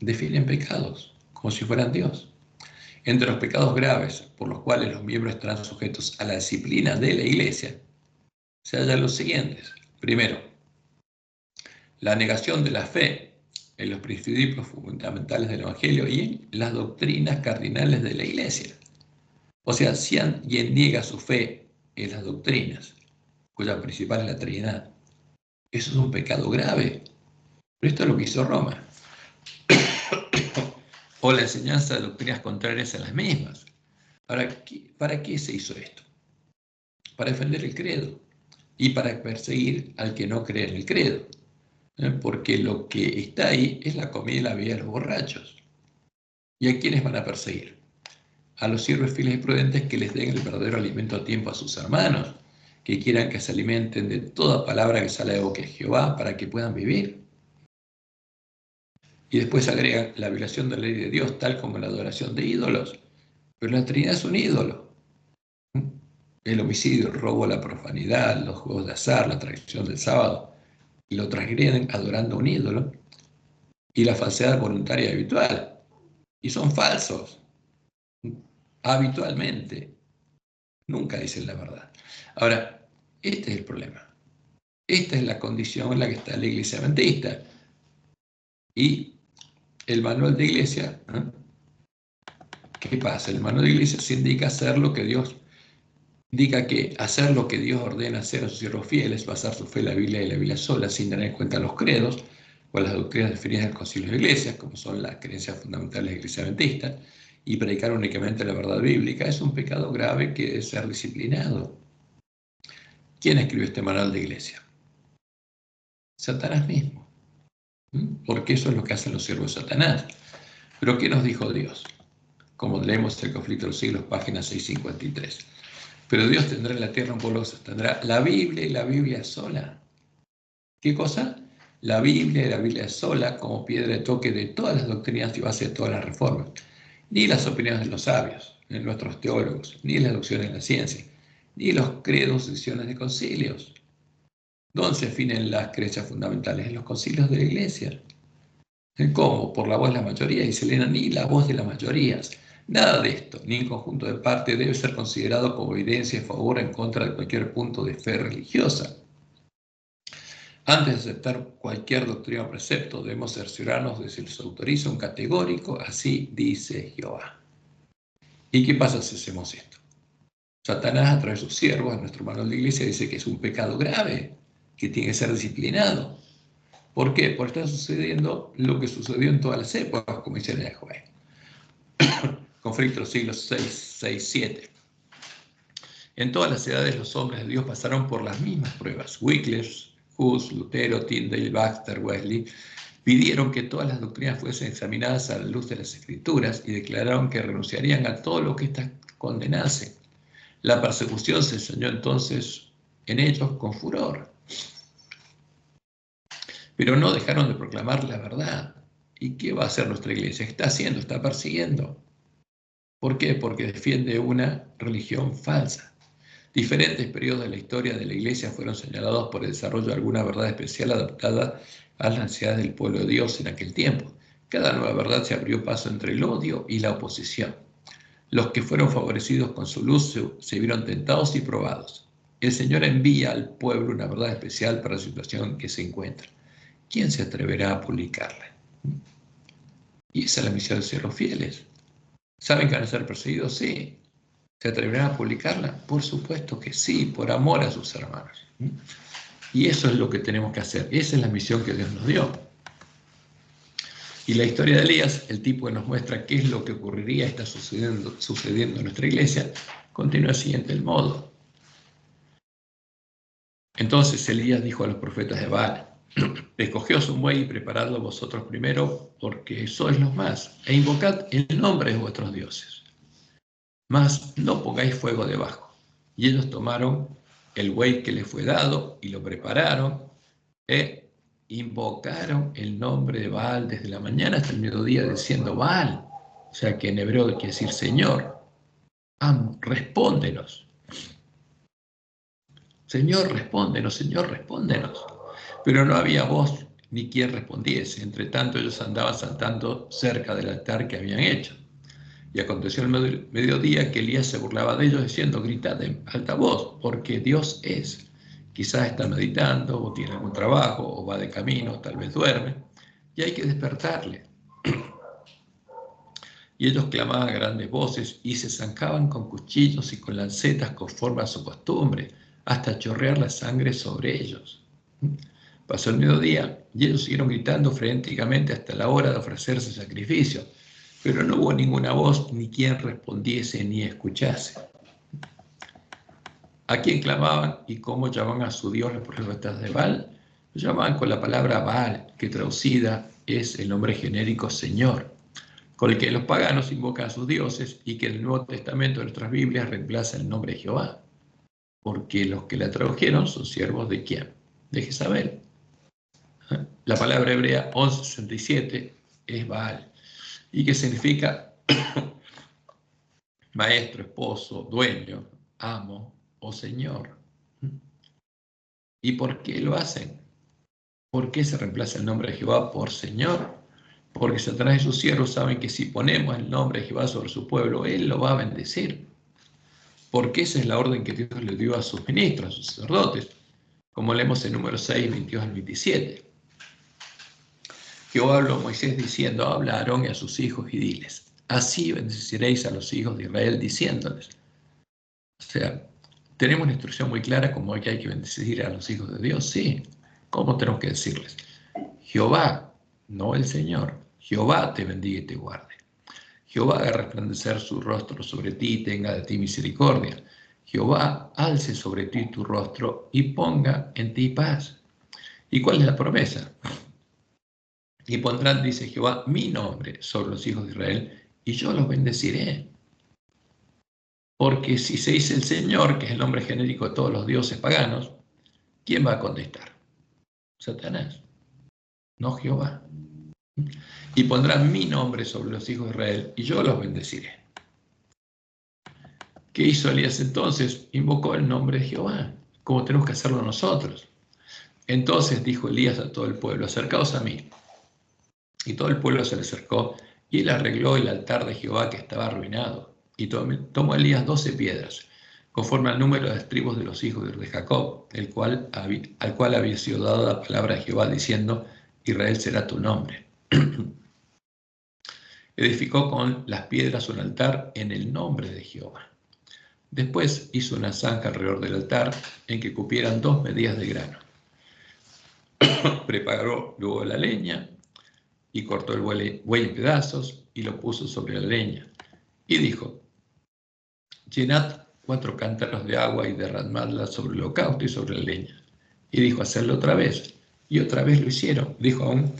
definen pecados como si fueran Dios. Entre los pecados graves por los cuales los miembros estarán sujetos a la disciplina de la iglesia, se hallan los siguientes. Primero, la negación de la fe en los principios fundamentales del Evangelio y en las doctrinas cardinales de la Iglesia. O sea, si alguien niega su fe en las doctrinas, cuya principal es la Trinidad, eso es un pecado grave. Pero esto es lo que hizo Roma. O la enseñanza de doctrinas contrarias a las mismas. Ahora, ¿para qué se hizo esto? Para defender el credo y para perseguir al que no cree en el credo. Porque lo que está ahí es la comida y la bebida de los borrachos. ¿Y a quiénes van a perseguir? A los siervos fieles y prudentes que les den el verdadero alimento a tiempo a sus hermanos, que quieran que se alimenten de toda palabra que sale de boca de Jehová para que puedan vivir. Y después agregan la violación de la ley de Dios, tal como la adoración de ídolos. Pero la Trinidad es un ídolo. El homicidio, el robo, la profanidad, los juegos de azar, la traición del sábado, y lo transgreden adorando a un ídolo, y la falsedad voluntaria y habitual. Y son falsos, habitualmente. Nunca dicen la verdad. Ahora, este es el problema. Esta es la condición en la que está la iglesia adventista. Y el manual de iglesia, ¿eh? ¿Qué pasa? El manual de iglesia se indica hacer lo que Dios indica que hacer lo que Dios ordena hacer a sus siervos fieles, basar su fe en la Biblia y la Biblia sola, sin tener en cuenta los credos o las doctrinas definidas del Concilio de Iglesias, como son las creencias fundamentales de la Iglesia Adventista, y predicar únicamente la verdad bíblica, es un pecado grave que debe ser disciplinado. ¿Quién escribió este manual de iglesia? Satanás mismo. Porque eso es lo que hacen los siervos de Satanás. Pero ¿qué nos dijo Dios? Como leemos el Conflicto de los Siglos, página 653. Pero Dios tendrá en la tierra un pueblo que sostendrá la Biblia y la Biblia sola. ¿Qué cosa? La Biblia y la Biblia sola como piedra de toque de todas las doctrinas y base de todas las reformas. Ni las opiniones de los sabios, ni nuestros teólogos, ni las doctrinas de la ciencia, ni los credos, decisiones de concilios. ¿Dónde se definen las creencias fundamentales? En los concilios de la Iglesia. ¿Cómo? Por la voz de la mayoría. Y se leen ni la voz de las mayorías. Nada de esto, ni en conjunto de parte, debe ser considerado como evidencia a favor o en contra de cualquier punto de fe religiosa. Antes de aceptar cualquier doctrina o precepto, debemos cerciorarnos de si les autoriza un categórico, así dice Jehová. ¿Y qué pasa si hacemos esto? Satanás, a través de sus siervos, en nuestro manual de iglesia, dice que es un pecado grave, que tiene que ser disciplinado. ¿Por qué? Porque está sucediendo lo que sucedió en todas las épocas, como dice el Joel. Conflicto de los siglos 6, 6, 7. En todas las edades los hombres de Dios pasaron por las mismas pruebas. Wycliffe, Hus, Lutero, Tyndale, Baxter, Wesley pidieron que todas las doctrinas fuesen examinadas a la luz de las Escrituras y declararon que renunciarían a todo lo que éstas condenasen. La persecución se enseñó entonces en ellos con furor. Pero no dejaron de proclamar la verdad. ¿Y qué va a hacer nuestra iglesia? ¿Qué está haciendo? Está persiguiendo. ¿Por qué? Porque defiende una religión falsa. Diferentes periodos de la historia de la iglesia fueron señalados por el desarrollo de alguna verdad especial adaptada a las necesidades del pueblo de Dios en aquel tiempo. Cada nueva verdad se abrió paso entre el odio y la oposición. Los que fueron favorecidos con su luz se vieron tentados y probados. El Señor envía al pueblo una verdad especial para la situación en que se encuentra. ¿Quién se atreverá a publicarla? Y esa es la misión de ser los fieles. ¿Saben que van a ser perseguidos? Sí. ¿Se atreverán a publicarla? Por supuesto que sí, por amor a sus hermanos. Y eso es lo que tenemos que hacer. Esa es la misión que Dios nos dio. Y la historia de Elías, el tipo que nos muestra qué es lo que ocurriría, está sucediendo en nuestra iglesia, continúa así del modo. Entonces Elías dijo a los profetas de Baal: escogeos un buey y preparadlo vosotros primero, porque sois los más, e invocad el nombre de vuestros dioses. Mas no pongáis fuego debajo. Y ellos tomaron el buey que les fue dado y lo prepararon e invocaron el nombre de Baal desde la mañana hasta el mediodía, diciendo: Baal, o sea que en hebreo quiere decir Señor, respóndenos. Señor, respóndenos, Señor, respóndenos. Pero no había voz ni quien respondiese. Entre tanto ellos andaban saltando cerca del altar que habían hecho. Y aconteció el mediodía que Elías se burlaba de ellos diciendo: gritad en alta voz, porque Dios es. Quizás está meditando, o tiene algún trabajo, o va de camino, tal vez duerme. y hay que despertarle. Y ellos clamaban a grandes voces y se zancaban con cuchillos y con lancetas conforme a su costumbre, hasta chorrear la sangre sobre ellos. Pasó el mediodía y ellos siguieron gritando frenéticamente hasta la hora de ofrecerse sacrificio, pero no hubo ninguna voz ni quien respondiese ni escuchase. ¿A quién clamaban y cómo llamaban a su Dios los profetas de Baal? Lo llamaban con la palabra Baal, que traducida es el nombre genérico Señor, con el que los paganos invocan a sus dioses y que en el Nuevo Testamento de nuestras Biblias reemplaza el nombre de Jehová, porque los que la tradujeron son siervos de ¿quién? De Jezabel. La palabra hebrea 1167 es Baal, y que significa maestro, esposo, dueño, amo o señor. ¿Y por qué lo hacen? ¿Por qué se reemplaza el nombre de Jehová por Señor? Porque Satanás y sus siervos saben que si ponemos el nombre de Jehová sobre su pueblo, Él lo va a bendecir. Porque esa es la orden que Dios le dio a sus ministros, a sus sacerdotes, como leemos en Números 6, 22 al 27. Jehová habló a Moisés diciendo, habla a Aarón y a sus hijos y diles, así bendeciréis a los hijos de Israel diciéndoles. O sea, tenemos una instrucción muy clara como que hay que bendecir a los hijos de Dios, sí. ¿Cómo tenemos que decirles? Jehová, no el Señor, Jehová te bendiga y te guarde. Jehová haga resplandecer su rostro sobre ti y tenga de ti misericordia. Jehová alce sobre ti tu rostro y ponga en ti paz. ¿Y cuál es la promesa? Y pondrán, dice Jehová, mi nombre sobre los hijos de Israel y yo los bendeciré. Porque si se dice el Señor, que es el nombre genérico de todos los dioses paganos, ¿quién va a contestar? Satanás, no Jehová. Y pondrán mi nombre sobre los hijos de Israel y yo los bendeciré. ¿Qué hizo Elías entonces? Invocó el nombre de Jehová, como tenemos que hacerlo nosotros. Entonces dijo Elías a todo el pueblo, acercaos a mí. Y todo el pueblo se le acercó y él arregló el altar de Jehová que estaba arruinado. Y tomó Elías 12 piedras, conforme al número de las tribus de los hijos de Jacob, al cual había sido dada la palabra de Jehová diciendo, Israel será tu nombre. Edificó con las piedras un altar en el nombre de Jehová. Después hizo una zanja alrededor del altar en que cupieran 2 medidas de grano. Preparó luego la leña y cortó el buey en pedazos y lo puso sobre la leña. Y dijo, llenad 4 cántaros de agua y derramadla sobre el holocausto y sobre la leña. Y dijo, hacedlo otra vez. Y otra vez lo hicieron. Dijo aún,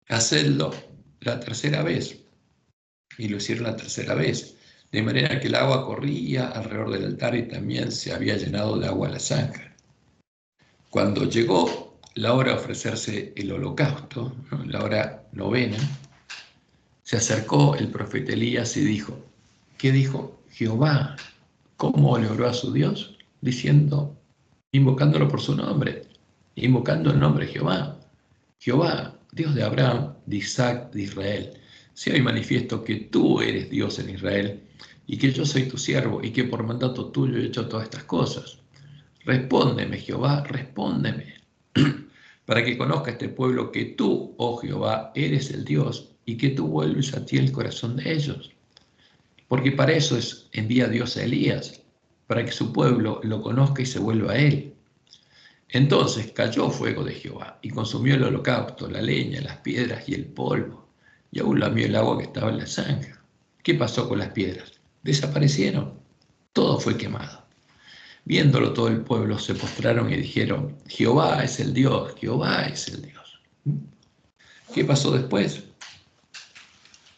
hacedlo la tercera vez. Y lo hicieron la tercera vez. De manera que el agua corría alrededor del altar y también se había llenado de agua la zanja. Cuando llegó la hora de ofrecerse el holocausto, ¿no?, la hora novena, se acercó el profeta Elías y dijo, ¿qué dijo Jehová? ¿Cómo le oró a su Dios? Diciendo, invocándolo por su nombre, invocando el nombre de Jehová. Jehová, Dios de Abraham, de Isaac, de Israel, sea hoy manifiesto que tú eres Dios en Israel y que yo soy tu siervo y que por mandato tuyo he hecho todas estas cosas. Respóndeme, Jehová, respóndeme, para que conozca este pueblo que tú, oh Jehová, eres el Dios y que tú vuelves a ti el corazón de ellos. Porque para eso envía Dios a Elías, para que su pueblo lo conozca y se vuelva a él. Entonces cayó fuego de Jehová y consumió el holocausto, la leña, las piedras y el polvo, y aún lamió el agua que estaba en la zanja. ¿Qué pasó con las piedras? Desaparecieron. Todo fue quemado. Viéndolo todo el pueblo se postraron y dijeron, Jehová es el Dios, Jehová es el Dios. ¿Qué pasó después?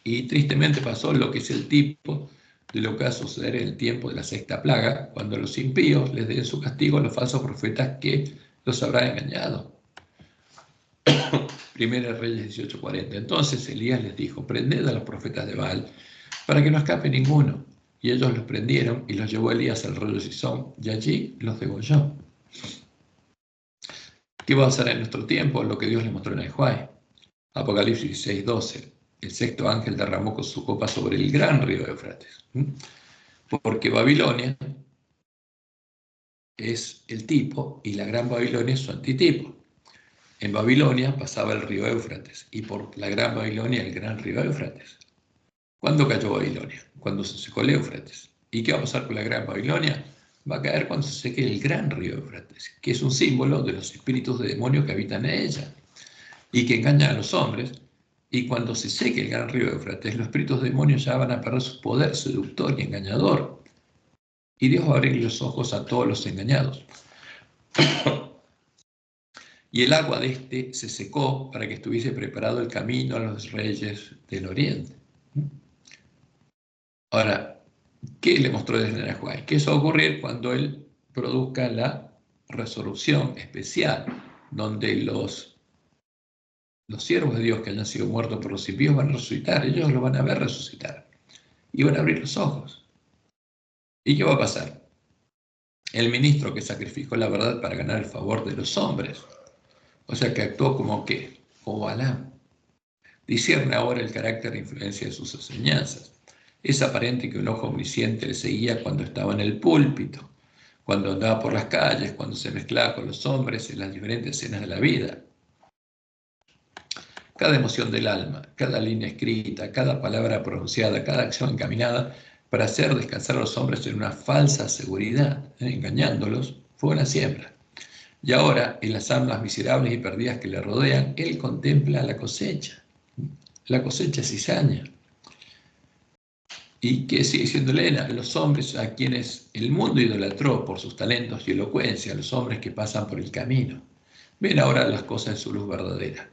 Y tristemente pasó lo que es el tipo de lo que va a suceder en el tiempo de la sexta plaga, cuando los impíos les den su castigo a los falsos profetas que los habrán engañado. Primera Reyes 18:40. Entonces Elías les dijo, prended a los profetas de Baal para que no escape ninguno. Y ellos los prendieron y los llevó Elías al río de Sison y allí los degolló. ¿Qué va a pasar en nuestro tiempo? Lo que Dios le mostró en Ahihuay. Apocalipsis 6:12. El sexto ángel derramó con su copa sobre el gran río de Éufrates. Porque Babilonia es el tipo y la gran Babilonia es su antitipo. En Babilonia pasaba el río Éufrates, y por la Gran Babilonia el gran río Éufrates. ¿Cuándo cayó Babilonia? Cuando se secó el Éufrates. ¿Y qué va a pasar con la Gran Babilonia? Va a caer cuando se seque el gran río Éufrates, que es un símbolo de los espíritus de demonios que habitan en ella y que engañan a los hombres. Y cuando se seque el gran río Éufrates, los espíritus de demonios ya van a perder su poder seductor y engañador. Y Dios va a abrir los ojos a todos los engañados. Y el agua de este se secó para que estuviese preparado el camino a los reyes del oriente. Ahora, ¿qué le mostró desde Juan? Que eso va a ocurrir cuando él produzca la resurrección especial, donde los siervos de Dios que hayan sido muertos por los impíos van a resucitar, ellos lo van a ver resucitar y van a abrir los ojos. ¿Y qué va a pasar? El ministro que sacrificó la verdad para ganar el favor de los hombres, o sea que actuó como ¿qué? Como Balaam. Discierne ahora el carácter e influencia de sus enseñanzas. Es aparente que un ojo omnisciente le seguía cuando estaba en el púlpito, cuando andaba por las calles, cuando se mezclaba con los hombres en las diferentes escenas de la vida. Cada emoción del alma, cada línea escrita, cada palabra pronunciada, cada acción encaminada para hacer descansar a los hombres en una falsa seguridad, engañándolos, fue una siembra. Y ahora, en las almas miserables y perdidas que le rodean, él contempla la cosecha. La cosecha es cizaña. ¿Y qué sigue siendo Elena? Los hombres a quienes el mundo idolatró por sus talentos y elocuencia, los hombres que pasan por el camino, ven ahora las cosas en su luz verdadera.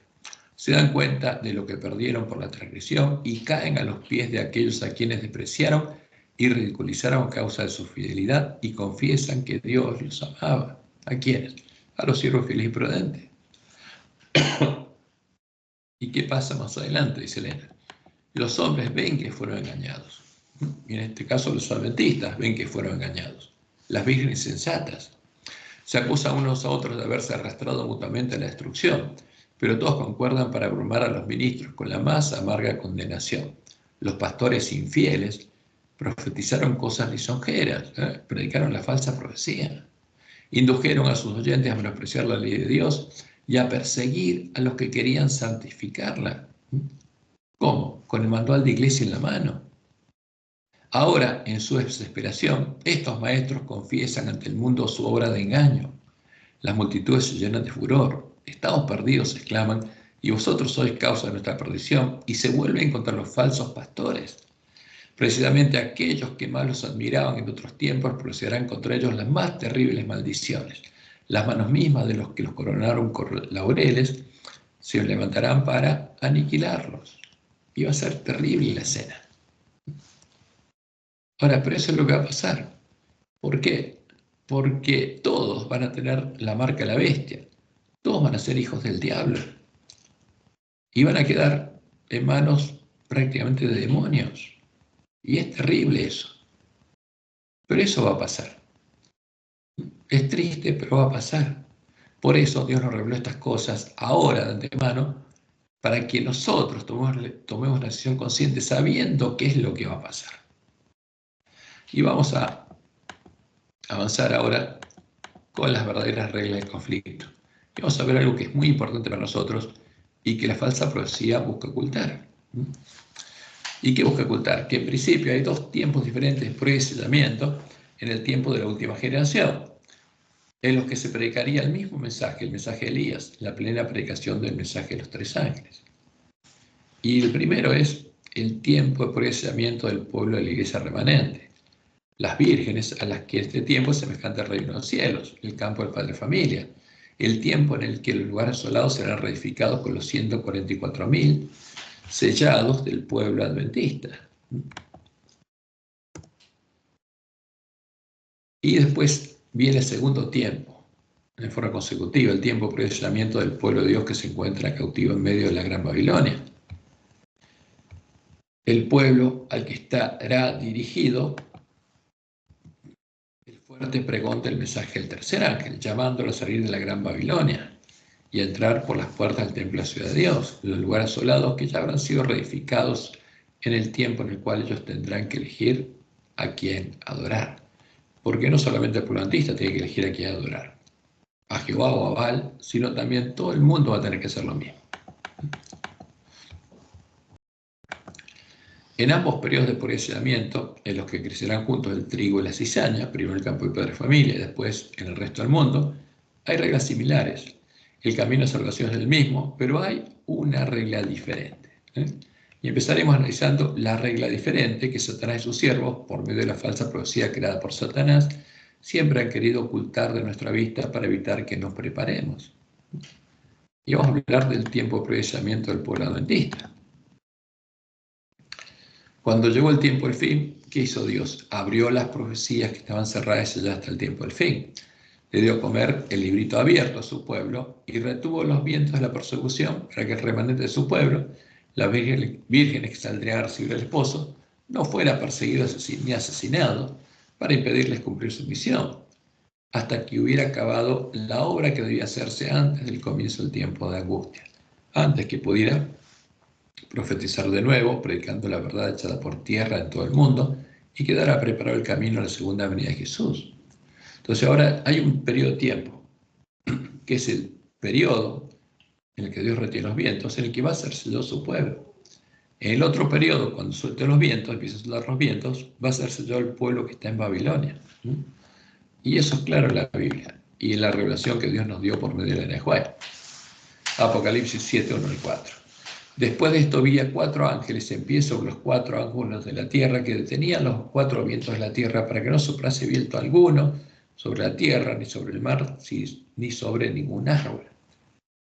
Se dan cuenta de lo que perdieron por la transgresión y caen a los pies de aquellos a quienes despreciaron y ridiculizaron a causa de su fidelidad y confiesan que Dios los amaba. ¿A quiénes? A los siervos fieles y prudentes. ¿Y qué pasa más adelante? Dice Elena. Los hombres ven que fueron engañados. Y en este caso los adventistas ven que fueron engañados. Las vírgenes sensatas se acusan unos a otros de haberse arrastrado mutuamente a la destrucción, pero todos concuerdan para abrumar a los ministros con la más amarga condenación. Los pastores infieles profetizaron cosas lisonjeras, predicaron la falsa profecía, indujeron a sus oyentes a menospreciar la ley de Dios y a perseguir a los que querían santificarla. ¿Cómo? Con el manual de iglesia en la mano. Ahora, en su desesperación, estos maestros confiesan ante el mundo su obra de engaño. Las multitudes se llenan de furor. Estamos perdidos, exclaman, y vosotros sois causa de nuestra perdición, y se vuelven contra los falsos pastores. Precisamente aquellos que más los admiraban en otros tiempos procederán contra ellos las más terribles maldiciones. Las manos mismas de los que los coronaron con laureles se levantarán para aniquilarlos. Y va a ser terrible la escena. Ahora, pero eso es lo que va a pasar. ¿Por qué? Porque todos van a tener la marca de la bestia. Todos van a ser hijos del diablo. Y van a quedar en manos prácticamente de demonios. Y es terrible eso. Pero eso va a pasar. Es triste, pero va a pasar. Por eso Dios nos reveló estas cosas ahora de antemano, para que nosotros tomemos una decisión consciente sabiendo qué es lo que va a pasar. Y vamos a avanzar ahora con las verdaderas reglas del conflicto. Y vamos a ver algo que es muy importante para nosotros y que la falsa profecía busca ocultar. ¿Y qué busca ocultar? Que en principio hay dos tiempos diferentes de prueba y sellamiento en el tiempo de la última generación, en los que se predicaría el mismo mensaje, el mensaje de Elías, la plena predicación del mensaje de los tres ángeles. Y el primero es el tiempo de prueba y sellamiento del pueblo de la iglesia remanente, las vírgenes a las que este tiempo es semejante al reino de los cielos, el campo del padre de familia, el tiempo en el que los lugares asolados serán reedificados con los 144.000 sellados del pueblo adventista. Y después viene el segundo tiempo, en forma consecutiva, el tiempo de procesamiento del pueblo de Dios que se encuentra cautivo en medio de la Gran Babilonia. El pueblo al que estará dirigido el fuerte pregón del mensaje del tercer ángel, llamándolo a salir de la Gran Babilonia y a entrar por las puertas del templo de la ciudad de Dios, los lugares asolados que ya habrán sido reedificados en el tiempo en el cual ellos tendrán que elegir a quién adorar. Porque no solamente el pueblo adventista tiene que elegir a quién adorar. a Jehová o a Baal, sino también todo el mundo va a tener que hacer lo mismo. En ambos periodos de purificamiento, en los que crecerán juntos el trigo y la cizaña, primero en el campo de padre de familia y después en el resto del mundo, hay reglas similares. El camino de salvación es el mismo, pero hay una regla diferente. Y empezaremos analizando la regla diferente que Satanás y sus siervos, por medio de la falsa profecía creada por Satanás, siempre han querido ocultar de nuestra vista para evitar que nos preparemos. Y vamos a hablar del tiempo de purificamiento del pueblo adventista. Cuando llegó el tiempo del fin, ¿qué hizo Dios? Abrió las profecías que estaban cerradas ya hasta el tiempo del fin. Le dio a comer el librito abierto a su pueblo y retuvo los vientos de la persecución para que el remanente de su pueblo, las vírgenes que saldrían a recibir al esposo, no fuera perseguido ni asesinado para impedirles cumplir su misión, hasta que hubiera acabado la obra que debía hacerse antes del comienzo del tiempo de angustia, antes que pudiera profetizar de nuevo, predicando la verdad echada por tierra en todo el mundo, y quedara preparado el camino a la segunda venida de Jesús. Entonces ahora hay un periodo de tiempo, que es el periodo en el que Dios retiene los vientos, en el que va a ser sellado su pueblo. En el otro periodo, cuando suelte los vientos, empieza a soldar los vientos, va a ser sellado el pueblo que está en Babilonia. Y eso es claro en la Biblia, y en la revelación que Dios nos dio por medio de la Nehuay. Apocalipsis 7, 1 y 4. Después de esto vi a 4 ángeles en pie sobre los 4 ángulos de la tierra que detenían los 4 vientos de la tierra para que no soplase viento alguno sobre la tierra, ni sobre el mar, ni sobre ningún árbol.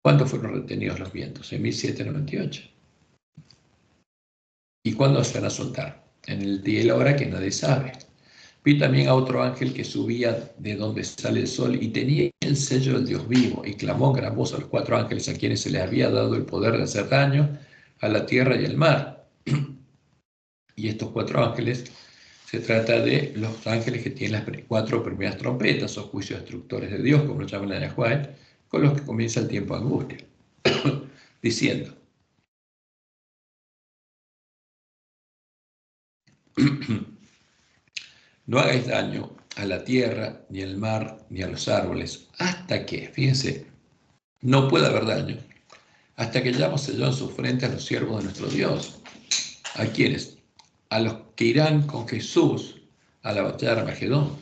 ¿Cuándo fueron retenidos los vientos? En 1798. ¿Y cuándo se van a soltar? En el día y la hora que nadie sabe. Vi también a otro ángel que subía de donde sale el sol y tenía el sello del Dios vivo y clamó en gran voz a los 4 ángeles a quienes se les había dado el poder de hacer daño a la tierra y al mar. Y estos 4 ángeles, se trata de los ángeles que tienen las 4 primeras trompetas o juicios destructores de Dios, como lo llaman en Juan, con los que comienza el tiempo de angustia, diciendo: no hagáis daño a la tierra, ni al mar, ni a los árboles, hasta que, fíjense, no puede haber daño, hasta que hayamos sellado en su frente a los siervos de nuestro Dios. ¿A quiénes? A los que irán con Jesús a la batalla de Armagedón.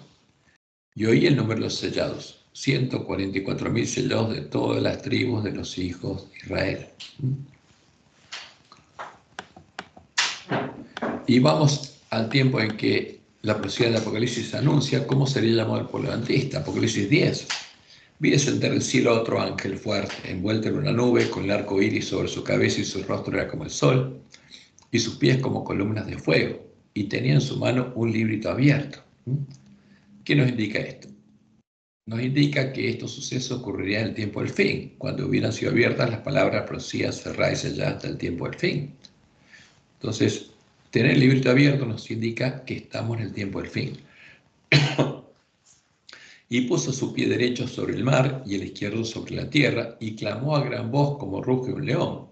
Y oí el número de los sellados, 144.000 sellados de todas las tribus de los hijos de Israel. Y vamos al tiempo en que la profecía del Apocalipsis anuncia cómo sería llamado el pueblo adventista. Apocalipsis 10. Vi descender del cielo a otro ángel fuerte, envuelto en una nube, con el arco iris sobre su cabeza, y su rostro era como el sol, y sus pies como columnas de fuego, y tenía en su mano un librito abierto. ¿Qué nos indica esto? Nos indica que estos sucesos ocurrirían en el tiempo del fin, cuando hubieran sido abiertas las palabras profecías cerradas y selladas hasta el tiempo del fin. Entonces, tener el librito abierto nos indica que estamos en el tiempo del fin. Y puso su pie derecho sobre el mar y el izquierdo sobre la tierra, y clamó a gran voz como ruge un león.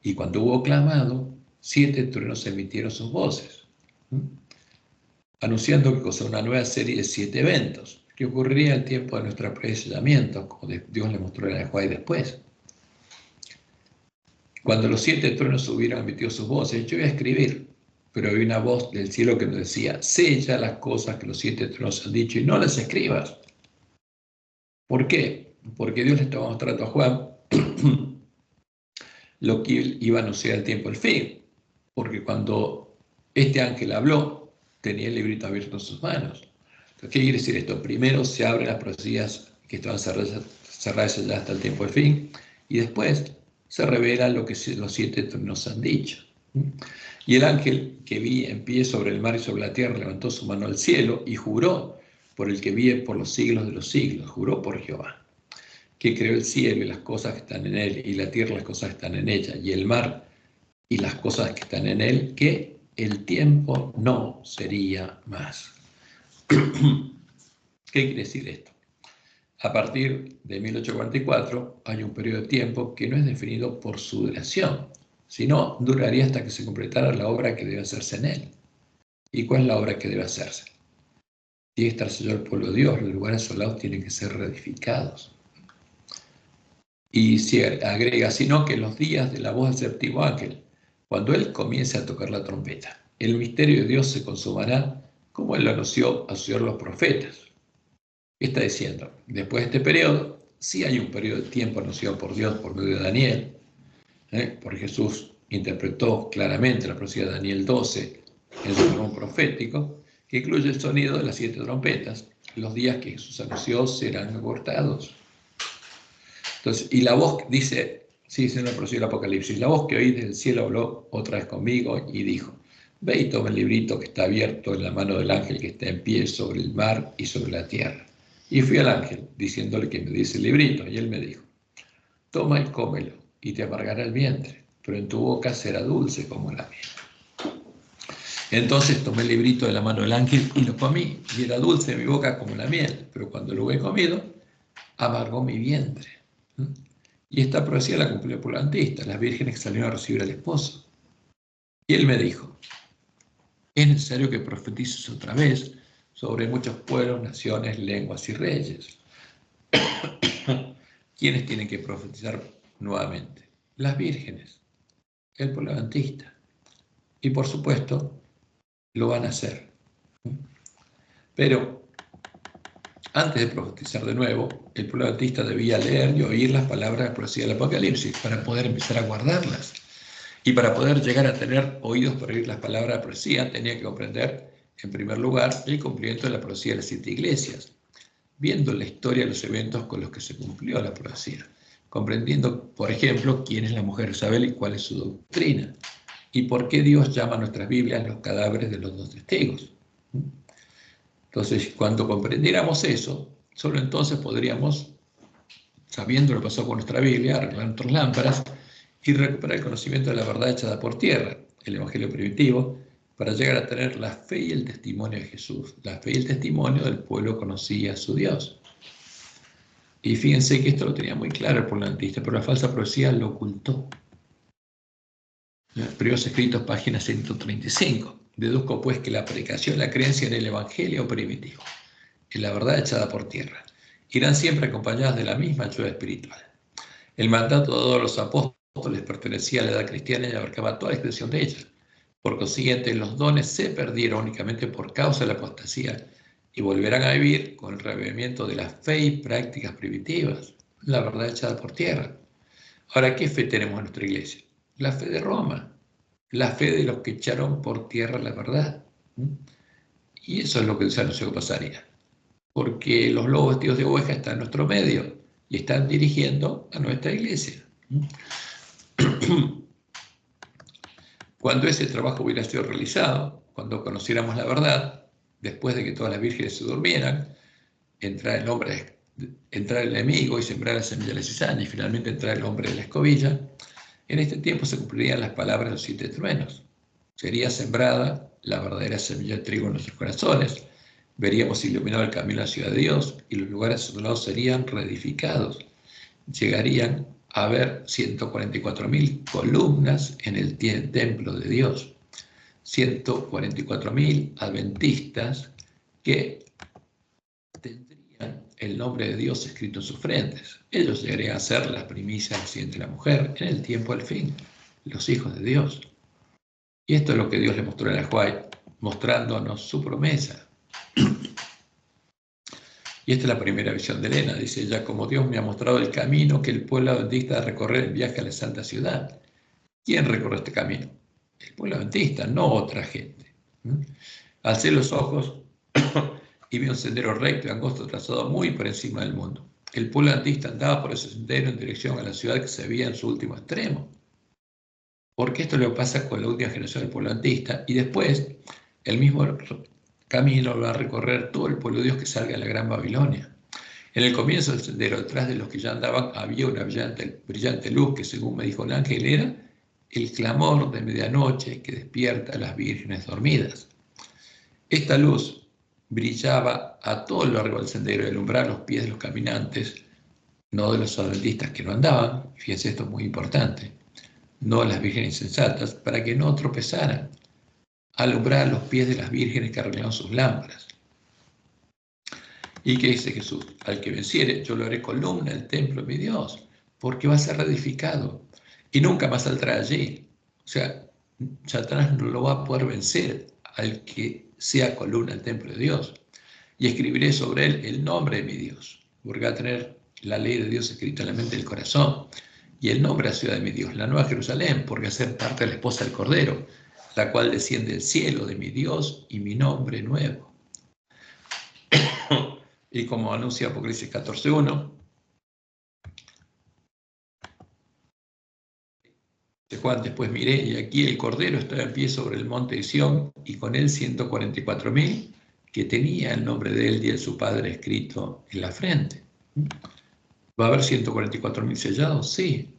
Y cuando hubo clamado, 7 truenos emitieron sus voces, anunciando que cosa una nueva serie de 7 eventos, que ocurriría al tiempo de nuestro presellamiento, como Dios le mostró en el Juay después. Cuando los 7 truenos hubieran emitido sus voces, yo iba a escribir, pero oí una voz del cielo que nos decía: sella las cosas que los 7 truenos han dicho y no las escribas. ¿Por qué? Porque Dios le estaba mostrando a Juan lo que iba a anunciar el tiempo del fin. Porque cuando este ángel habló, tenía el librito abierto en sus manos. Entonces, ¿qué quiere decir esto? Primero se abren las profecías que estaban cerradas ya hasta el tiempo del fin, y después se revela lo que los 7 nos han dicho. Y el ángel que vi en pie sobre el mar y sobre la tierra levantó su mano al cielo y juró por el que vive por los siglos de los siglos, juró por Jehová, que creó el cielo y las cosas que están en él, y la tierra y las cosas que están en ella, y el mar y las cosas que están en él, que el tiempo no sería más. ¿Qué quiere decir esto? A partir de 1844 hay un periodo de tiempo que no es definido por su duración, sino duraría hasta que se completara la obra que debe hacerse en él. ¿Y cuál es la obra que debe hacerse? Tiene que estar sellado el pueblo de Dios, los lugares asolados tienen que ser reedificados. Y se agrega, sino que en los días de la voz del séptimo ángel, cuando él comience a tocar la trompeta, el misterio de Dios se consumará como él lo anunció a sus los profetas. ¿Qué está diciendo? Después de este periodo, sí hay un periodo de tiempo anunciado por Dios por medio de Daniel, porque Jesús interpretó claramente la profecía de Daniel 12 en su sermón profético, que incluye el sonido de las 7 trompetas. Los días que Jesús anunció serán acortados. Entonces, y la voz dice, sí, dice en la profecía del Apocalipsis, la voz que oí desde el cielo habló otra vez conmigo y dijo, ve y toma el librito que está abierto en la mano del ángel que está en pie sobre el mar y sobre la tierra. Y fui al ángel, diciéndole que me diese el librito, y él me dijo, toma y cómelo, y te amargará el vientre, pero en tu boca será dulce como la miel. Entonces tomé el librito de la mano del ángel y lo comí, y era dulce en mi boca como la miel, pero cuando lo he comido, amargó mi vientre. Y esta profecía la cumplió por el antista, las vírgenes que salieron a recibir al esposo. Y él me dijo, es necesario que profetices otra vez sobre muchos pueblos, naciones, lenguas y reyes. ¿Quiénes tienen que profetizar nuevamente? Las vírgenes, el pueblo adventista. Y por supuesto, lo van a hacer. Pero antes de profetizar de nuevo, el pueblo adventista debía leer y oír las palabras de la profecía del Apocalipsis para poder empezar a guardarlas. Y para poder llegar a tener oídos para oír las palabras de la profecía, tenía que comprender, en primer lugar, el cumplimiento de la profecía de las 7 iglesias, viendo la historia de los eventos con los que se cumplió la profecía, comprendiendo, por ejemplo, quién es la mujer Isabel y cuál es su doctrina, y por qué Dios llama a nuestras Biblias los cadáveres de los 2 testigos. Entonces, cuando comprendiéramos eso, solo entonces podríamos, sabiendo lo que pasó con nuestra Biblia, arreglar nuestras lámparas y recuperar el conocimiento de la verdad echada por tierra, el Evangelio primitivo, para llegar a tener la fe y el testimonio de Jesús, la fe y el testimonio del pueblo que conocía a su Dios. Y fíjense que esto lo tenía muy claro el pueblo antista, pero la falsa profecía lo ocultó. Primeros Escritos, página 135. Deduzco pues que la predicación y la creencia en el Evangelio primitivo, en la verdad echada por tierra, irán siempre acompañadas de la misma ayuda espiritual. El mandato de todos los apóstoles pertenecía a la edad cristiana y abarcaba toda la extensión de ella. Por consiguiente, los dones se perdieron únicamente por causa de la apostasía y volverán a vivir con el revivimiento de la fe y prácticas primitivas, la verdad echada por tierra. Ahora, ¿qué fe tenemos en nuestra iglesia? La fe de Roma, la fe de los que echaron por tierra la verdad. Y eso es lo que se anunció que pasaría. Porque los lobos vestidos de oveja están en nuestro medio y están dirigiendo a nuestra iglesia. Cuando ese trabajo hubiera sido realizado, cuando conociéramos la verdad, después de que todas las vírgenes se durmieran, entrar el enemigo y sembrar la semilla de la cizaña y finalmente entrar el hombre de la escobilla, en este tiempo se cumplirían las palabras de los 7 truenos. Sería sembrada la verdadera semilla de trigo en nuestros corazones, veríamos iluminado el camino a la ciudad de Dios y los lugares asolados serían reedificados. Llegarían a haber 144.000 columnas en el templo de Dios. 144.000 adventistas que tendrían el nombre de Dios escrito en sus frentes. Ellos llegarían a ser las primicias nacientes de la mujer en el tiempo del fin, los hijos de Dios. Y esto es lo que Dios le mostró a la White, mostrándonos su promesa. Y esta es la primera visión de Elena, dice ella, como Dios me ha mostrado el camino que el pueblo adventista ha de recorrer en viaje a la santa ciudad. ¿Quién recorre este camino? El pueblo adventista, no otra gente. Alcé los ojos y vi un sendero recto y angosto trazado muy por encima del mundo. El pueblo adventista andaba por ese sendero en dirección a la ciudad que se veía en su último extremo. Porque esto le pasa con la última generación del pueblo adventista y después el mismo camino lo va a recorrer todo el pueblo de Dios que salga de la Gran Babilonia. En el comienzo del sendero, detrás de los que ya andaban, había una brillante luz que, según me dijo el ángel, era el clamor de medianoche que despierta a las vírgenes dormidas. Esta luz brillaba a todo lo largo del sendero y alumbraba los pies de los caminantes, no de los adventistas que no andaban, fíjense, esto es muy importante, no las vírgenes insensatas, para que no tropezaran, alumbrar los pies de las vírgenes que arreglaban sus lámparas. ¿Y qué dice Jesús? Al que venciere, yo lo haré columna del templo de mi Dios. porque va a ser reedificado y nunca más saldrá allí. O sea, Satanás no lo va a poder vencer al que sea columna del templo de Dios. Y escribiré sobre él el nombre de mi Dios, porque va a tener la ley de Dios escrita en la mente del corazón, y el nombre de la ciudad de mi Dios, la nueva Jerusalén, porque va a ser parte de la esposa del Cordero, la cual desciende del cielo de mi Dios y mi nombre nuevo. Y como anuncia Apocalipsis 14:1, de Juan, después miré, y aquí el Cordero estaba en pie sobre el monte de Sión, y con él 144.000, que tenía el nombre de él y de su padre escrito en la frente. ¿Va a haber 144.000 sellados? Sí.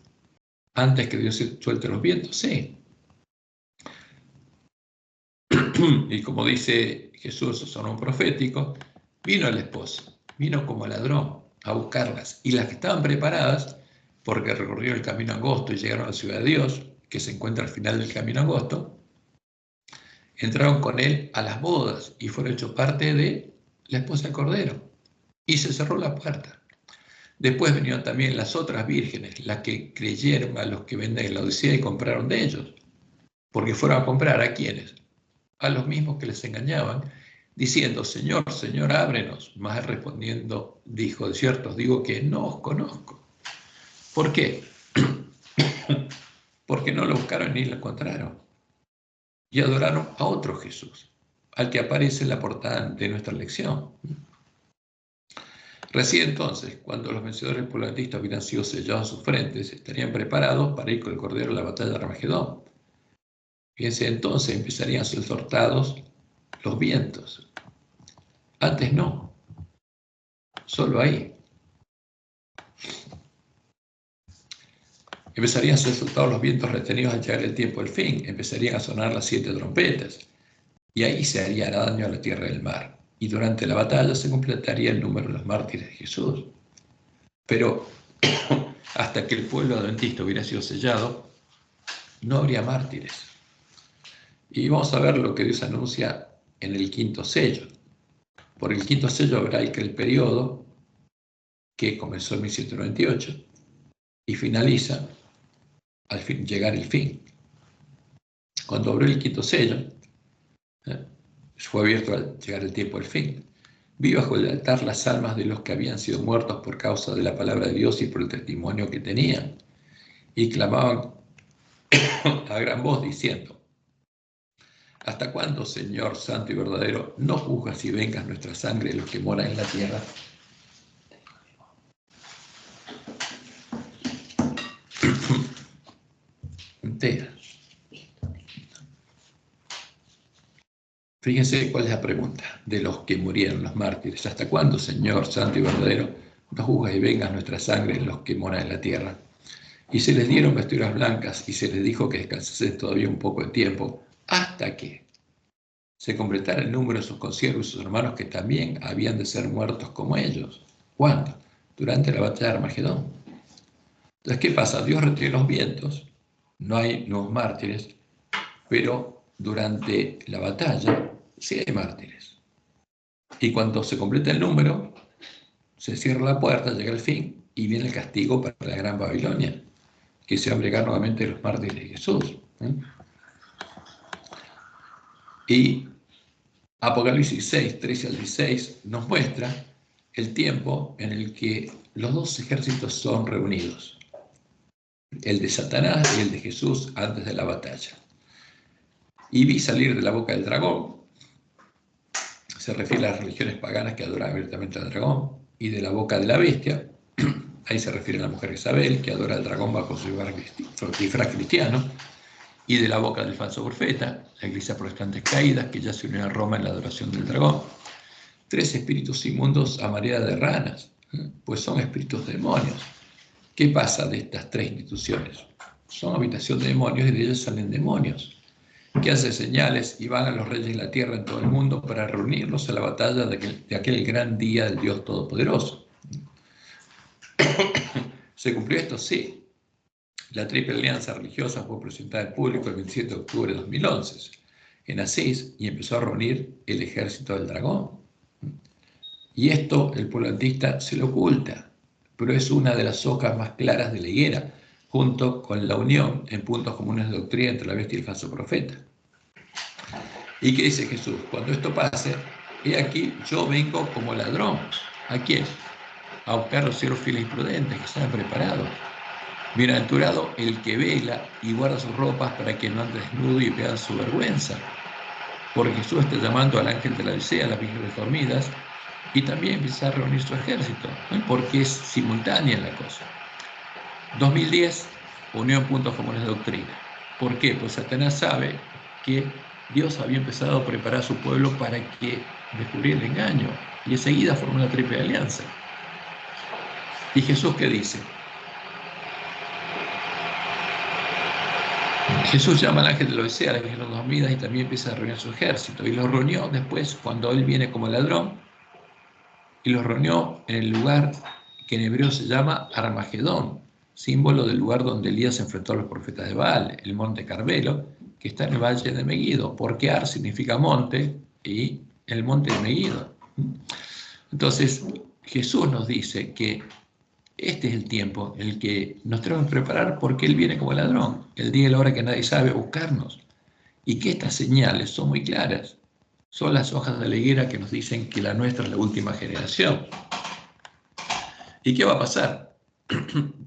¿Antes que Dios suelte los vientos? Sí. Y como dice Jesús, sonó profético, vino el esposo, vino como ladrón a buscarlas. Y las que estaban preparadas, porque recorrieron el camino angosto y llegaron a la ciudad de Dios, que se encuentra al final del camino angosto, entraron con él a las bodas y fueron hechos parte de la esposa del Cordero. Y se cerró la puerta. Después vinieron también las otras vírgenes, las que creyeron a los que venden en la Odisea y compraron de ellos. Porque fueron a comprar ¿a quiénes? A los mismos que les engañaban, diciendo, Señor, Señor, ábrenos. Mas él respondiendo, dijo, de cierto os digo que no os conozco. ¿Por qué? Porque no lo buscaron ni lo encontraron. Y adoraron a otro Jesús, al que aparece en la portada de nuestra lección. Recién entonces, cuando los vencedores polaristas hubieran sido sellados en sus frentes, estarían preparados para ir con el Cordero a la batalla de Armagedón. Fíjense, entonces empezarían a ser sortados los vientos. Antes no, solo ahí. Empezarían a ser soltados los vientos retenidos al llegar el tiempo del fin. Empezarían a sonar las 7 trompetas. Y ahí se haría daño a la tierra del mar. Y durante la batalla se completaría el número de los mártires de Jesús. Pero hasta que el pueblo adventista hubiera sido sellado, no habría mártires. Y vamos a ver lo que Dios anuncia en el quinto sello. Por el quinto sello habrá el periodo que comenzó en 1798 y finaliza al fin, llegar el fin. Cuando abrió el quinto sello, fue abierto al llegar el tiempo del fin. Vi bajo el altar las almas de los que habían sido muertos por causa de la palabra de Dios y por el testimonio que tenían. Y clamaban a gran voz diciendo, ¿hasta cuándo, Señor santo y verdadero, no juzgas y vengas nuestra sangre de los que moran en la tierra? Entera. Fíjense cuál es la pregunta de los que murieron, los mártires. ¿Hasta cuándo, Señor santo y verdadero, no juzgas y vengas nuestra sangre en los que moran en la tierra? Y se les dieron vestiduras blancas y se les dijo que descansasen todavía un poco de tiempo, hasta que se completara el número de sus consiervos y sus hermanos que también habían de ser muertos como ellos. ¿Cuándo? Durante la batalla de Armagedón. Entonces, ¿qué pasa? Dios retiene los vientos, no hay nuevos mártires, pero durante la batalla sí hay mártires. Y cuando se completa el número, se cierra la puerta, llega el fin y viene el castigo para la Gran Babilonia, que se va a bregar nuevamente de los mártires de Jesús. Y Apocalipsis 6, 13 al 16 nos muestra el tiempo en el que los dos ejércitos son reunidos, el de Satanás y el de Jesús antes de la batalla. Y vi salir de la boca del dragón, se refiere a las religiones paganas que adoran abiertamente al dragón, y de la boca de la bestia, ahí se refiere a la mujer Isabel, que adora al dragón bajo su disfraz cristiano, y de la boca del falso profeta, la iglesia protestante caída, que ya se unió a Roma en la adoración del dragón. 3 espíritus inmundos a manera de ranas, pues son espíritus demonios. ¿Qué pasa de estas 3 instituciones? Son habitación de demonios y de ellas salen demonios, que hacen señales y van a los reyes de la tierra en todo el mundo para reunirlos a la batalla de aquel gran día del Dios Todopoderoso. ¿Se cumplió esto? Sí. La Triple Alianza Religiosa fue presentada al público el 27 de octubre de 2011 en Asís y empezó a reunir el ejército del dragón. Y esto el pueblo adventista se lo oculta, pero es una de las hojas más claras de la higuera, junto con la unión en puntos comunes de doctrina entre la bestia y el falso profeta. ¿Y qué dice Jesús? Cuando esto pase, he aquí, yo vengo como ladrón. ¿A quién? A buscar a los siervos fieles y prudentes que están preparados. Bienaventurado el que vela y guarda sus ropas para que no ande desnudo y vea su vergüenza. Porque Jesús está llamando al ángel de la Odisea, a las vírgenes dormidas, y también empieza a reunir su ejército, ¿no? Porque es simultánea la cosa. 2010, unión puntos comunes de doctrina. ¿Por qué? Pues Satanás sabe que Dios había empezado a preparar a su pueblo para que descubriera el engaño, y enseguida formó una triple alianza. ¿Y Jesús qué dice? Jesús llama al ángel de la Odisea, a las vírgenes dormidas, y también empieza a reunir su ejército. Y los reunió después, cuando él viene como ladrón, y los reunió en el lugar que en hebreo se llama Armagedón, símbolo del lugar donde Elías se enfrentó a los profetas de Baal, el monte Carmelo, que está en el valle de Megiddo, porque Ar significa monte y el monte de Megiddo. Entonces, Jesús nos dice que este es el tiempo en el que nos tenemos que preparar porque Él viene como ladrón, el día y la hora que nadie sabe buscarnos, y que estas señales son muy claras. Son las hojas de la higuera que nos dicen que la nuestra es la última generación. ¿Y qué va a pasar?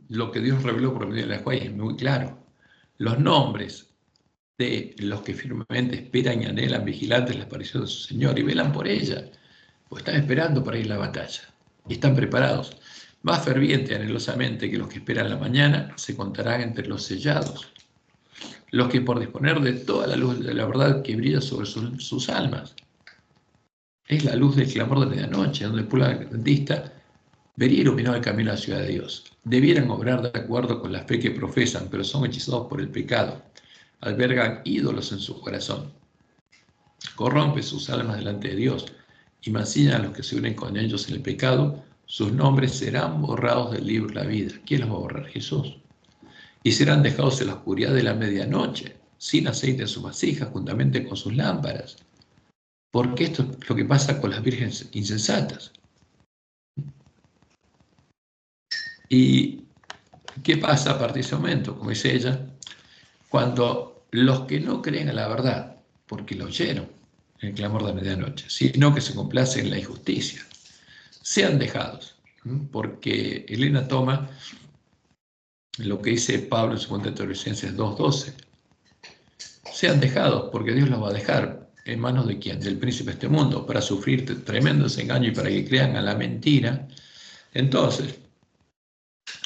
Lo que Dios reveló por medio de la juez es muy claro. Los nombres de los que firmemente esperan y anhelan vigilantes la aparición de su Señor y velan por ella, pues están esperando para ir a la batalla y están preparados. Más ferviente y anhelosamente que los que esperan la mañana, se contarán entre los sellados, los que por disponer de toda la luz de la verdad que brilla sobre sus almas. Es la luz del clamor de medianoche, donde el pueblo adventista vería iluminado el camino a la ciudad de Dios. Debieran obrar de acuerdo con la fe que profesan, pero son hechizados por el pecado. Albergan ídolos en su corazón. Corrompen sus almas delante de Dios y mancillan a los que se unen con ellos en el pecado. Sus nombres serán borrados del libro de la vida. ¿Quién los va a borrar? Jesús. Y serán dejados en la oscuridad de la medianoche, sin aceite en sus vasijas, juntamente con sus lámparas. Porque esto es lo que pasa con las vírgenes insensatas. ¿Y qué pasa a partir de ese momento? Como dice ella, cuando los que no creen a la verdad, porque lo oyeron en el clamor de medianoche, sino que se complacen en la injusticia, sean dejados, porque Elena toma lo que dice Pablo en su cuenta de Teologicenses 2:12. Sean dejados, porque Dios los va a dejar en manos de quién, del príncipe de este mundo, para sufrir tremendo desengaño y para que crean a la mentira. Entonces,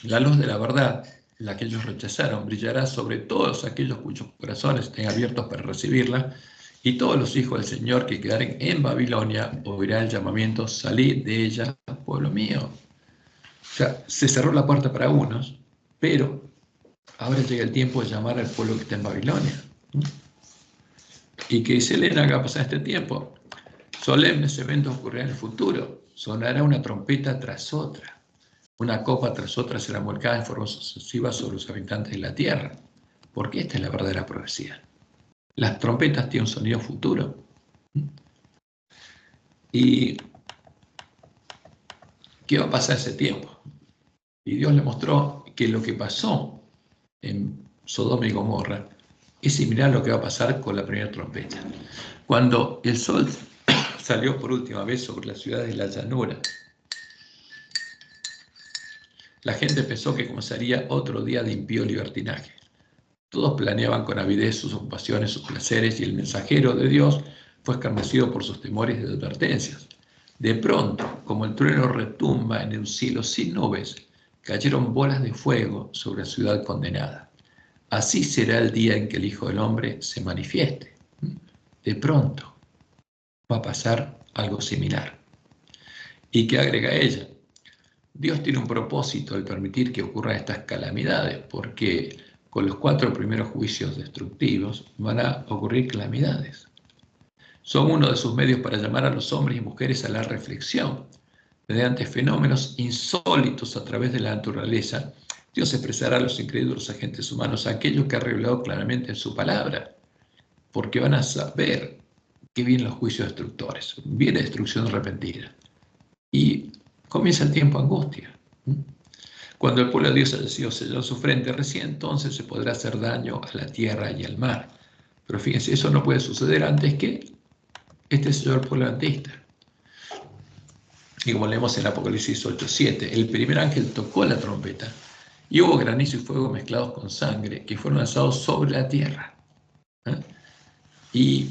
la luz de la verdad, la que ellos rechazaron, brillará sobre todos aquellos cuyos corazones estén abiertos para recibirla, y todos los hijos del Señor que quedaren en Babilonia oirán el llamamiento: salid de ella, pueblo mío. O sea, se cerró la puerta para unos, pero ahora llega el tiempo de llamar al pueblo que está en Babilonia. ¿Y qué dice Elena que va a pasar este tiempo? Solemnes eventos ocurrirán en el futuro. Sonará una trompeta tras otra. Una copa tras otra será volcada en forma sucesiva sobre los habitantes de la tierra. Porque esta es la verdadera profecía. Las trompetas tienen un sonido futuro. ¿Y qué va a pasar ese tiempo? Y Dios le mostró que lo que pasó en Sodoma y Gomorra es similar a lo que va a pasar con la primera trompeta. Cuando el sol salió por última vez sobre las ciudades de la llanura, la gente pensó que comenzaría otro día de impío libertinaje. Todos planeaban con avidez sus ocupaciones, sus placeres, y el mensajero de Dios fue escarnecido por sus temores y advertencias. De pronto, como el trueno retumba en un cielo sin nubes, cayeron bolas de fuego sobre la ciudad condenada. Así será el día en que el Hijo del Hombre se manifieste. De pronto va a pasar algo similar. ¿Y qué agrega ella? Dios tiene un propósito al permitir que ocurran estas calamidades, porque con los 4 primeros juicios destructivos van a ocurrir calamidades. Son uno de sus medios para llamar a los hombres y mujeres a la reflexión. Mediante fenómenos insólitos a través de la naturaleza, Dios expresará a los incrédulos agentes humanos aquello que ha revelado claramente en su palabra, porque van a saber que vienen los juicios destructores, viene destrucción repentina. Y comienza el tiempo de angustia. Cuando el pueblo de Dios haya sido sellado en su frente, recién entonces se podrá hacer daño a la tierra y al mar. Pero fíjense, eso no puede suceder antes que este sello del pueblo adventista. Y como leemos en Apocalipsis 8:7, el primer ángel tocó la trompeta y hubo granizo y fuego mezclados con sangre que fueron lanzados sobre la tierra. ¿Eh? Y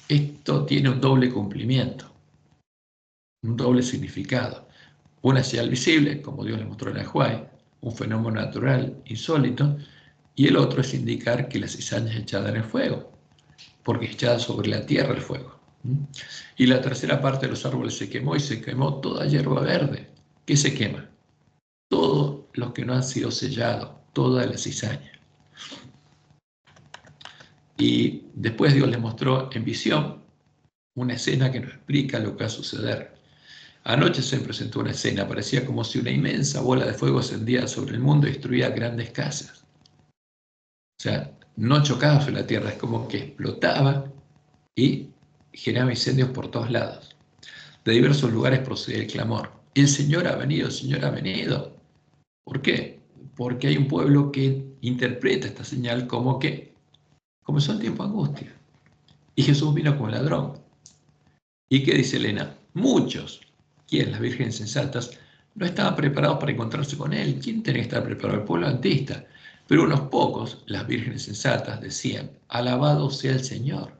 esto tiene un doble cumplimiento, un doble significado. Una señal visible, como Dios le mostró en Ajuay, un fenómeno natural insólito, y el otro es indicar que la cizaña es echada en el fuego, porque es echada sobre la tierra el fuego. Y la tercera parte de los árboles se quemó y se quemó toda hierba verde. ¿Qué se quema? Todos los que no han sido sellados, toda la cizaña. Y después Dios le mostró en visión una escena que nos explica lo que va a suceder. Anoche se presentó una escena, parecía como si una inmensa bola de fuego ascendía sobre el mundo y destruía grandes casas. O sea, no chocaba sobre la tierra, es como que explotaba y generaba incendios por todos lados. De diversos lugares procedía el clamor: el Señor ha venido, el Señor ha venido. ¿Por qué? Porque hay un pueblo que interpreta esta señal como que comenzó el tiempo de angustia y Jesús vino como ladrón. ¿Y qué dice Elena? Muchos, ¿quién? Las vírgenes sensatas, no estaban preparados para encontrarse con él. ¿Quién tenía que estar preparado? El pueblo adventista. Pero unos pocos, las vírgenes sensatas, decían: alabado sea el Señor.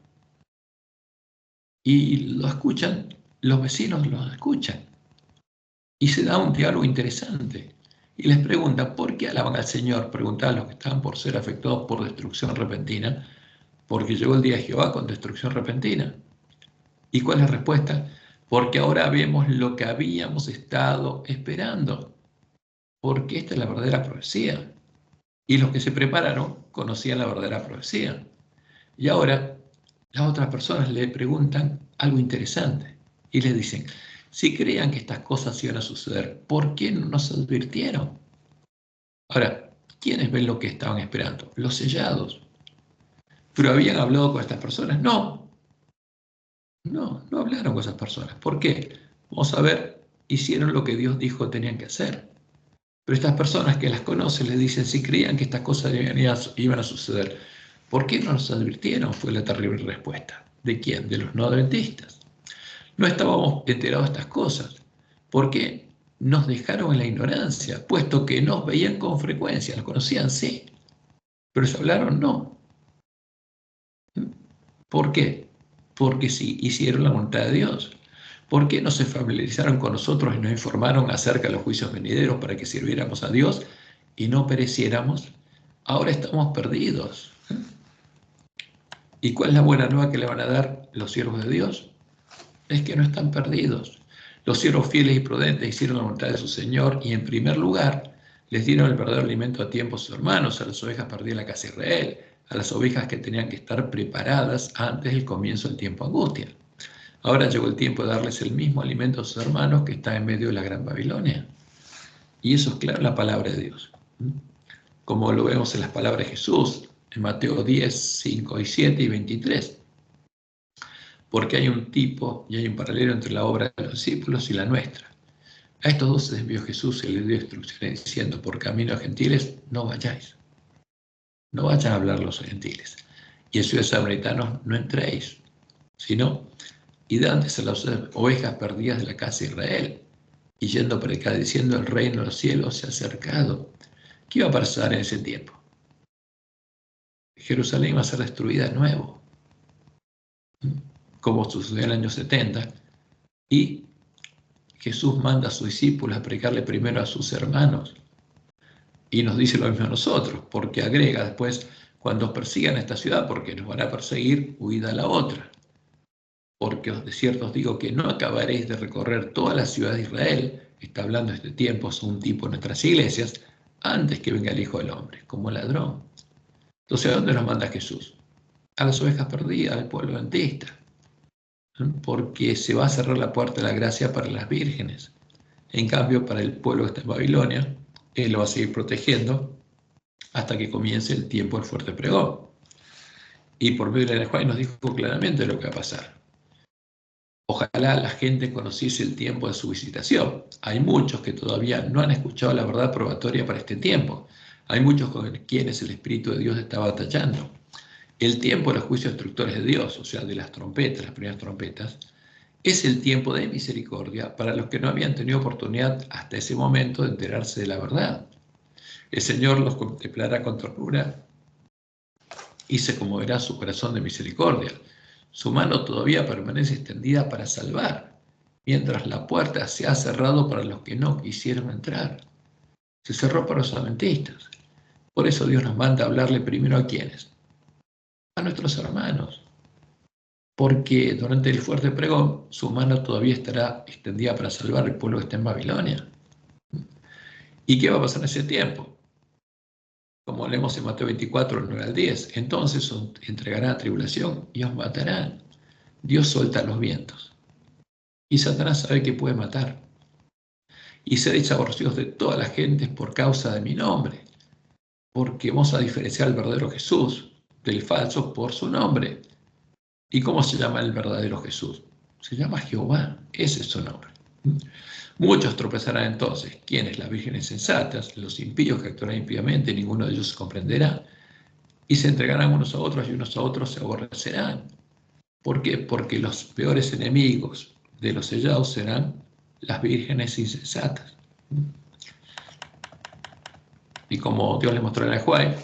Y lo escuchan, los vecinos lo escuchan. Y se da un diálogo interesante. Y les preguntan: ¿por qué alaban al Señor? Preguntaban los que estaban por ser afectados por destrucción repentina. Porque llegó el día de Jehová con destrucción repentina. ¿Y cuál es la respuesta? Porque ahora vemos lo que habíamos estado esperando. Porque esta es la verdadera profecía. Y los que se prepararon conocían la verdadera profecía. Y ahora las otras personas le preguntan algo interesante y les dicen: si creían que estas cosas iban a suceder, ¿por qué no nos advirtieron? Ahora, ¿quiénes ven lo que estaban esperando? Los sellados. ¿Pero habían hablado con estas personas? No, no hablaron con esas personas. ¿Por qué? Vamos a ver, hicieron lo que Dios dijo tenían que hacer. Pero estas personas que las conocen les dicen: si creían que estas cosas iban a suceder, ¿por qué no nos advirtieron? Fue la terrible respuesta. ¿De quién? De los no adventistas. No estábamos enterados de estas cosas. ¿Por qué? Nos dejaron en la ignorancia, puesto que nos veían con frecuencia. Nos conocían, sí, pero se hablaron, no. ¿Por qué? Porque sí, hicieron la voluntad de Dios. ¿Por qué no se familiarizaron con nosotros y nos informaron acerca de los juicios venideros para que sirviéramos a Dios y no pereciéramos? Ahora estamos perdidos. ¿Y cuál es la buena nueva que le van a dar los siervos de Dios? Es que no están perdidos. Los siervos fieles y prudentes hicieron la voluntad de su Señor y, en primer lugar, les dieron el verdadero alimento a tiempo a sus hermanos, a las ovejas perdidas de la casa de Israel, a las ovejas que tenían que estar preparadas antes del comienzo del tiempo de angustia. Ahora llegó el tiempo de darles el mismo alimento a sus hermanos que están en medio de la gran Babilonia. Y eso es claro en la palabra de Dios. Como lo vemos en las palabras de Jesús, en Mateo 10, 5 y 7 y 23. Porque hay un tipo y hay un paralelo entre la obra de los discípulos y la nuestra. A estos dos se envió Jesús y les dio instrucciones diciendo: por camino a gentiles no vayáis. No vayan a hablar los gentiles. Y en ciudades samaritanos no entréis, sino id antes a las ovejas perdidas de la casa de Israel, y yendo por acá diciendo: el reino de los cielos se ha acercado. ¿Qué iba a pasar en ese tiempo? Jerusalén va a ser destruida de nuevo, como sucedió en el año 70, y Jesús manda a sus discípulos a predicarle primero a sus hermanos, y nos dice lo mismo a nosotros, porque agrega después: cuando persigan a esta ciudad, porque nos van a perseguir, huid a la otra. Porque de cierto os digo que no acabaréis de recorrer toda la ciudad de Israel, está hablando de este tiempo, es un tipo en nuestras iglesias, antes que venga el Hijo del Hombre, como ladrón. Entonces, ¿a dónde nos manda Jesús? A las ovejas perdidas, al pueblo adventista, porque se va a cerrar la puerta de la gracia para las vírgenes. En cambio, para el pueblo que está en Babilonia, Él lo va a seguir protegiendo hasta que comience el tiempo del fuerte pregón. Y por medio de la Juan nos dijo claramente lo que va a pasar. Ojalá la gente conociese el tiempo de su visitación. Hay muchos que todavía no han escuchado la verdad probatoria para este tiempo. Hay muchos con quienes el Espíritu de Dios está batallando. El tiempo de los juicios destructores de Dios, o sea, de las trompetas, las primeras trompetas, es el tiempo de misericordia para los que no habían tenido oportunidad hasta ese momento de enterarse de la verdad. El Señor los contemplará con ternura y se conmoverá su corazón de misericordia. Su mano todavía permanece extendida para salvar, mientras la puerta se ha cerrado para los que no quisieron entrar. Se cerró para los adventistas. Por eso Dios nos manda a hablarle primero a quienes, a nuestros hermanos, porque durante el fuerte pregón su mano todavía estará extendida para salvar al pueblo que está en Babilonia. ¿Y qué va a pasar en ese tiempo? Como leemos en Mateo 24, 9 al 10, entonces os entregarán a tribulación y os matarán. Dios suelta los vientos. Y Satanás sabe que puede matar. Y seréis aborrecidos de todas las gentes por causa de mi nombre, porque vamos a diferenciar al verdadero Jesús del falso por su nombre. ¿Y cómo se llama el verdadero Jesús? Se llama Jehová, ese es su nombre. Muchos tropezarán entonces. ¿Quiénes? Las vírgenes sensatas, los impíos que actuarán impíamente, ninguno de ellos se comprenderá. Y se entregarán unos a otros y unos a otros se aborrecerán. ¿Por qué? Porque los peores enemigos de los sellados serán las vírgenes insensatas. Y como Dios le mostró a Juan,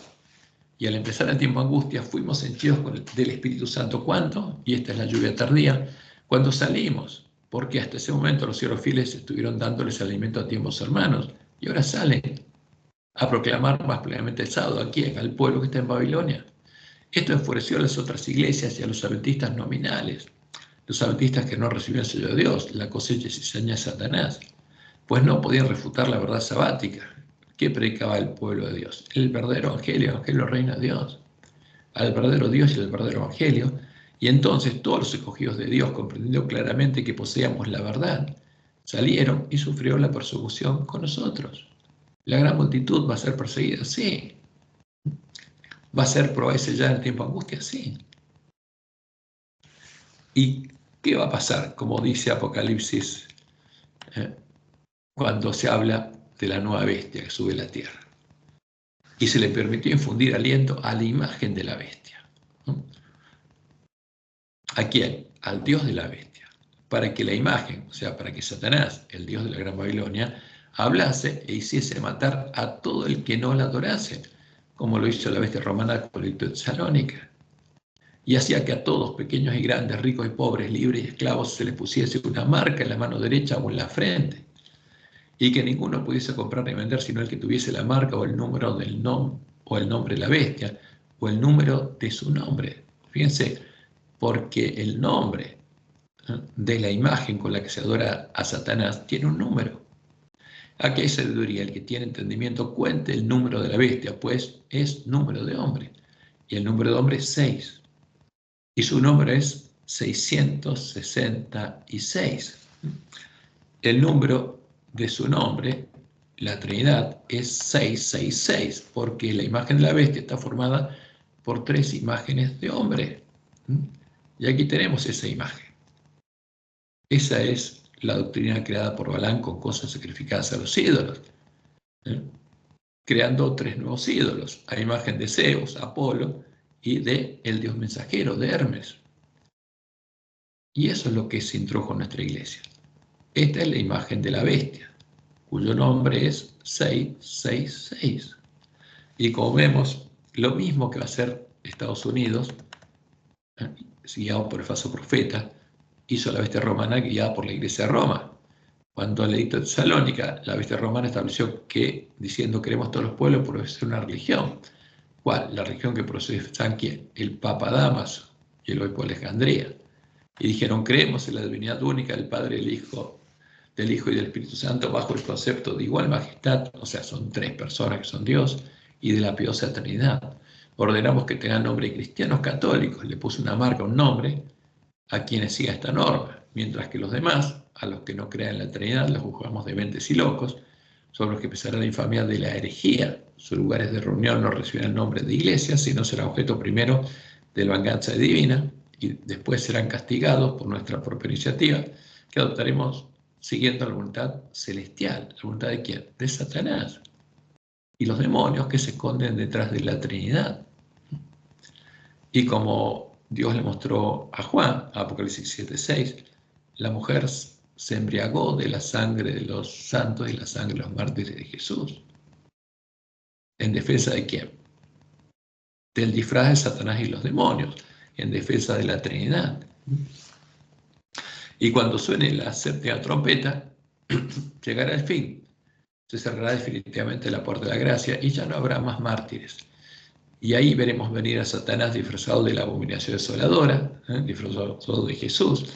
y al empezar el tiempo de angustia fuimos henchidos del Espíritu Santo. ¿Cuánto? Y esta es la lluvia tardía. Cuando salimos, porque hasta ese momento los siervos fieles estuvieron dándoles alimento a tiempos hermanos, y ahora salen a proclamar más plenamente el sábado aquí, al pueblo que está en Babilonia. Esto enfureció a las otras iglesias y a los adventistas nominales, los adventistas que no recibían el sello de Dios, la cosecha y cizaña de Satanás, pues no podían refutar la verdad sabática que predicaba el pueblo de Dios, el verdadero evangelio reino de Dios, al verdadero Dios y al verdadero evangelio. Y entonces todos los escogidos de Dios, comprendiendo claramente que poseíamos la verdad, salieron y sufrieron la persecución con nosotros. La gran multitud va a ser perseguida, sí. ¿Va a ser probada y sellada en el tiempo de angustia? Sí. ¿Y qué va a pasar? Como dice Apocalipsis, cuando se habla de la nueva bestia que sube a la tierra. Y se le permitió infundir aliento a la imagen de la bestia. ¿A quién? Al Dios de la bestia. Para que la imagen, o sea, para que Satanás, el Dios de la Gran Babilonia, hablase e hiciese matar a todo el que no la adorase, como lo hizo la bestia romana con el de Tesalónica. Y hacía que a todos, pequeños y grandes, ricos y pobres, libres y esclavos, se les pusiese una marca en la mano derecha o en la frente, y que ninguno pudiese comprar ni vender sino el que tuviese la marca o el número del nombre, o el nombre de la bestia, o el número de su nombre. Fíjense, porque el nombre de la imagen con la que se adora a Satanás tiene un número. Aquí hay sabiduría, el que tiene entendimiento cuente el número de la bestia, pues es número de hombre, y el número de hombre es 6, y su número es 666. El número de su nombre, la Trinidad, es 666, porque la imagen de la bestia está formada por 3 imágenes de hombre. Y aquí tenemos esa imagen. Esa es la doctrina creada por Balaam con cosas sacrificadas a los ídolos, creando 3 nuevos ídolos, a imagen de Zeus, Apolo, y de el dios mensajero, de Hermes. Y eso es lo que se introdujo en nuestra iglesia. Esta es la imagen de la bestia, cuyo nombre es 666. Y como vemos, lo mismo que va a hacer Estados Unidos, guiado por el falso profeta, hizo la bestia romana guiada por la iglesia de Roma. Cuando el edicto de Tesalónica, la bestia romana estableció que, diciendo queremos todos los pueblos, por ser una religión. ¿Cuál? La religión que profesan ¿quién? El Papa Damaso y el obispo de Alejandría. Y dijeron, creemos en la divinidad única del Padre, del Hijo y del Espíritu Santo, bajo el concepto de igual majestad, o sea, son 3 personas que son Dios, y de la piosa Trinidad. Ordenamos que tengan nombre de cristianos católicos, le puso una marca, un nombre, a quienes siga esta norma, mientras que los demás, a los que no crean en la Trinidad, los juzgamos dementes y locos, son los que pesarán la infamia de la herejía. Sus lugares de reunión no recibirán nombre de iglesia, sino será objeto primero de la venganza divina, y después serán castigados por nuestra propia iniciativa, que adoptaremos siguiendo la voluntad celestial. ¿La voluntad de quién? De Satanás. Y los demonios que se esconden detrás de la Trinidad. Y como Dios le mostró a Juan, Apocalipsis 7:6, la mujer se embriagó de la sangre de los santos y la sangre de los mártires de Jesús. ¿En defensa de quién? Del disfraz de Satanás y los demonios, en defensa de la Trinidad. Y cuando suene la séptima trompeta, llegará el fin. Se cerrará definitivamente la puerta de la gracia y ya no habrá más mártires. Y ahí veremos venir a Satanás disfrazado de la abominación desoladora, disfrazado de Jesús,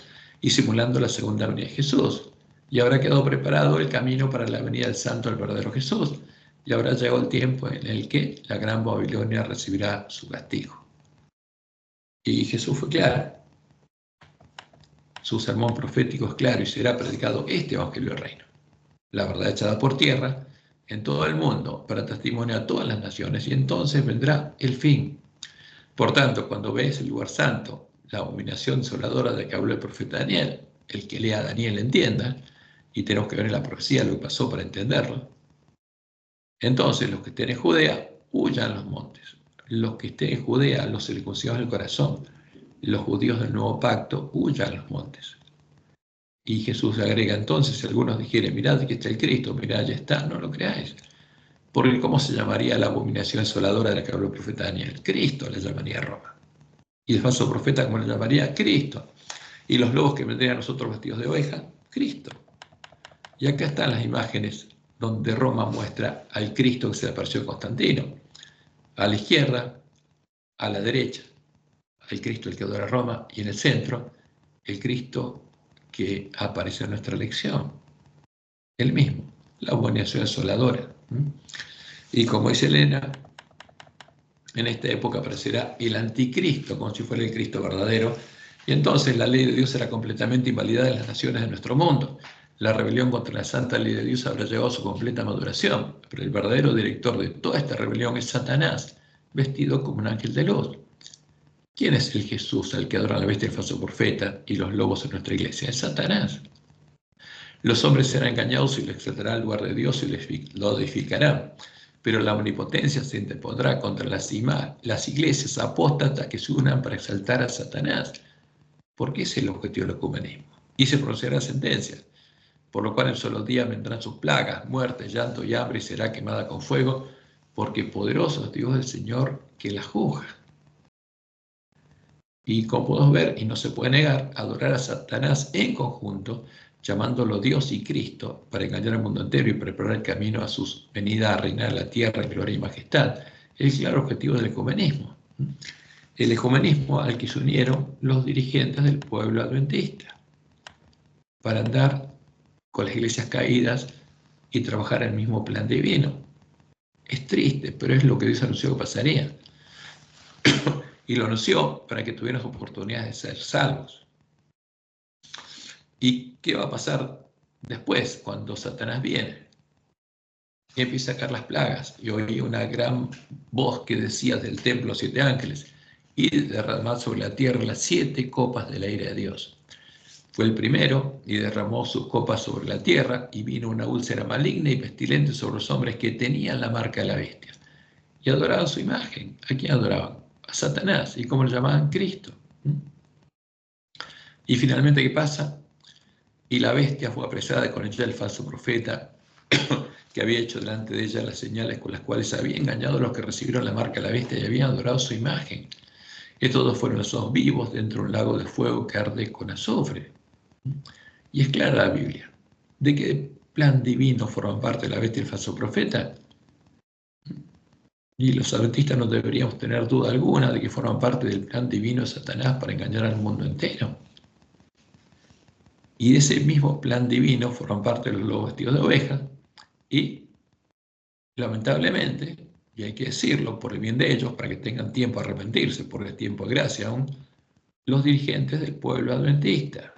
y simulando la segunda venida de Jesús. Y habrá quedado preparado el camino para la venida del Santo, el verdadero Jesús. Y habrá llegado el tiempo en el que la gran Babilonia recibirá su castigo. Y Jesús fue claro. Su sermón profético es claro y será predicado este evangelio del reino. La verdad echada por tierra en todo el mundo para testimonio a todas las naciones, y entonces vendrá el fin. Por tanto, cuando ves el lugar santo, la abominación desoladora de que habló el profeta Daniel, el que lea a Daniel entienda, y tenemos que ver en la profecía lo que pasó para entenderlo, entonces los que estén en Judea, huyan a los montes. Los que estén en Judea, los circuncidados del corazón, los judíos del nuevo pacto, huyan a los montes. Y Jesús agrega entonces, si algunos dijeren, mirad que está el Cristo, mirad, ya está, no lo creáis. Porque ¿cómo se llamaría la abominación desoladora de la que habló el profeta Daniel? Cristo le llamaría Roma. Y el falso profeta, ¿cómo le llamaría? Cristo. Y los lobos que vendrían a nosotros vestidos de oveja, Cristo. Y acá están las imágenes donde Roma muestra al Cristo que se le apareció a Constantino. A la izquierda, a la derecha, el Cristo el que adora Roma, y en el centro, el Cristo que apareció en nuestra lección. El mismo, la abominación desoladora. Y como dice Elena, en esta época aparecerá el anticristo, como si fuera el Cristo verdadero, y entonces la ley de Dios será completamente invalidada en las naciones de nuestro mundo. La rebelión contra la santa ley de Dios habrá llegado a su completa maduración, pero el verdadero director de toda esta rebelión es Satanás, vestido como un ángel de luz. ¿Quién es el Jesús al que adora la bestia del falso profeta y los lobos en nuestra iglesia? Es Satanás. Los hombres serán engañados y lo exaltará al lugar de Dios y lo edificarán. Pero la omnipotencia se interpondrá contra las iglesias apóstatas que se unan para exaltar a Satanás, porque ese es el objetivo del ecumenismo. Y se pronunciará sentencia, por lo cual en solo día vendrán sus plagas, muerte, llanto y hambre, y será quemada con fuego, porque poderoso es Dios el Señor que la juzga. Y como podemos ver, y no se puede negar, adorar a Satanás en conjunto, llamándolo Dios y Cristo, para engañar al mundo entero y preparar el camino a su venida a reinar en la tierra en gloria y majestad, es el claro objetivo del ecumenismo. El ecumenismo al que se unieron los dirigentes del pueblo adventista, para andar con las iglesias caídas y trabajar el mismo plan divino. Es triste, pero es lo que Dios anunció que pasaría. Y lo anunció para que tuvieran oportunidades de ser salvos. ¿Y qué va a pasar después, cuando Satanás viene? Y empieza a caer las plagas. Y oí una gran voz que decía del templo 7 ángeles, y derramad sobre la tierra las 7 copas de la ira de Dios. Fue el primero y derramó sus copas sobre la tierra, y vino una úlcera maligna y pestilente sobre los hombres que tenían la marca de la bestia. Y adoraban su imagen. ¿A quién adoraban? A Satanás. ¿Y cómo lo llamaban? Cristo. Y finalmente, ¿qué pasa? Y la bestia fue apresada con ella el falso profeta, que había hecho delante de ella las señales con las cuales había engañado a los que recibieron la marca de la bestia y habían adorado su imagen. Estos dos fueron los vivos dentro de un lago de fuego que arde con azufre. Y es clara la Biblia. ¿De qué plan divino forman parte la bestia y el falso profeta? Y los adventistas no deberíamos tener duda alguna de que forman parte del plan divino de Satanás para engañar al mundo entero. Y de ese mismo plan divino forman parte los lobos vestidos de oveja y, lamentablemente, y hay que decirlo por el bien de ellos, para que tengan tiempo a arrepentirse, porque es tiempo de gracia aún, los dirigentes del pueblo adventista.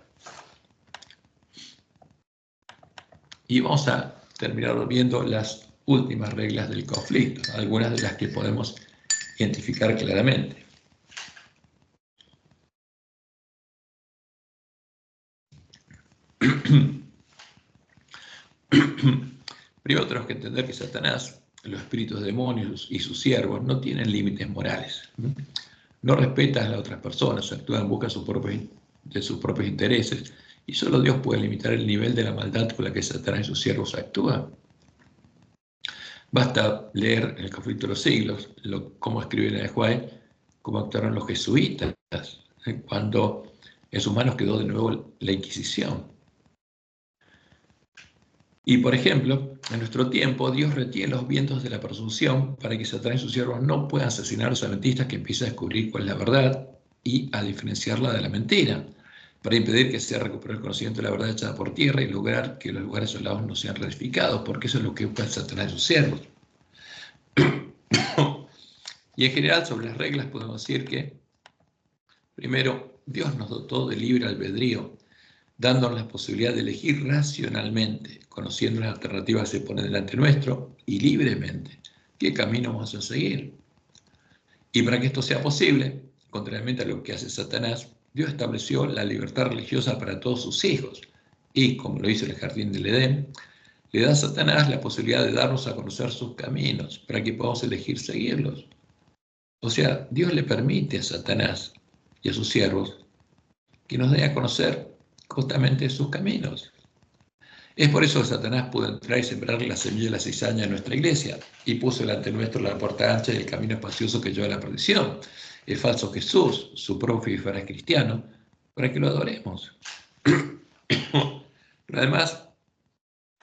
Y vamos a terminar viendo las últimas reglas del conflicto, algunas de las que podemos identificar claramente. Primero tenemos que entender que Satanás, los espíritus demonios y sus siervos no tienen límites morales. No respetan a las otras personas, actúan en busca de sus propios intereses, y solo Dios puede limitar el nivel de la maldad con la que Satanás y sus siervos actúan. Basta leer en el conflicto de los siglos cómo escribe en el White, cómo actuaron los jesuitas, cuando en sus manos quedó de nuevo la Inquisición. Y, por ejemplo, en nuestro tiempo, Dios retiene los vientos de la presunción para que Satanás y sus siervos no puedan asesinar a los adventistas que empiezan a descubrir cuál es la verdad y a diferenciarla de la mentira, para impedir que sea recuperado el conocimiento de la verdad echada por tierra y lograr que los lugares solados no sean reedificados, porque eso es lo que busca Satanás y sus siervos. Y en general, sobre las reglas, podemos decir que, primero, Dios nos dotó de libre albedrío, dándonos la posibilidad de elegir racionalmente, conociendo las alternativas que se ponen delante nuestro y libremente qué camino vamos a seguir. Y para que esto sea posible, contrariamente a lo que hace Satanás, Dios estableció la libertad religiosa para todos sus hijos y, como lo hizo en el jardín del Edén, le da a Satanás la posibilidad de darnos a conocer sus caminos para que podamos elegir seguirlos. O sea, Dios le permite a Satanás y a sus siervos que nos den a conocer justamente sus caminos. Es por eso que Satanás pudo entrar y sembrar la semilla de la cizaña en nuestra iglesia y puso delante nuestro la puerta ancha y el camino espacioso que lleva a la perdición, el falso Jesús, su propio disfraz cristiano, para que lo adoremos. Pero además,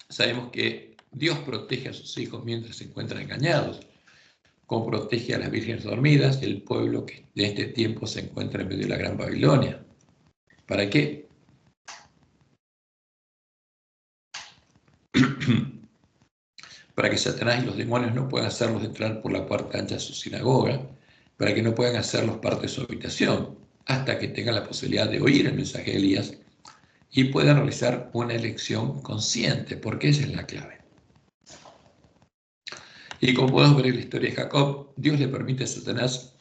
sabemos que Dios protege a sus hijos mientras se encuentran engañados, como protege a las vírgenes dormidas y el pueblo que de este tiempo se encuentra en medio de la gran Babilonia. ¿Para qué? Para que Satanás y los demonios no puedan hacerlos entrar por la puerta ancha de su sinagoga, para que no puedan hacerlos parte de su habitación, hasta que tengan la posibilidad de oír el mensaje de Elías y puedan realizar una elección consciente, porque esa es la clave. Y como podemos ver en la historia de Jacob, Dios le permite a Satanás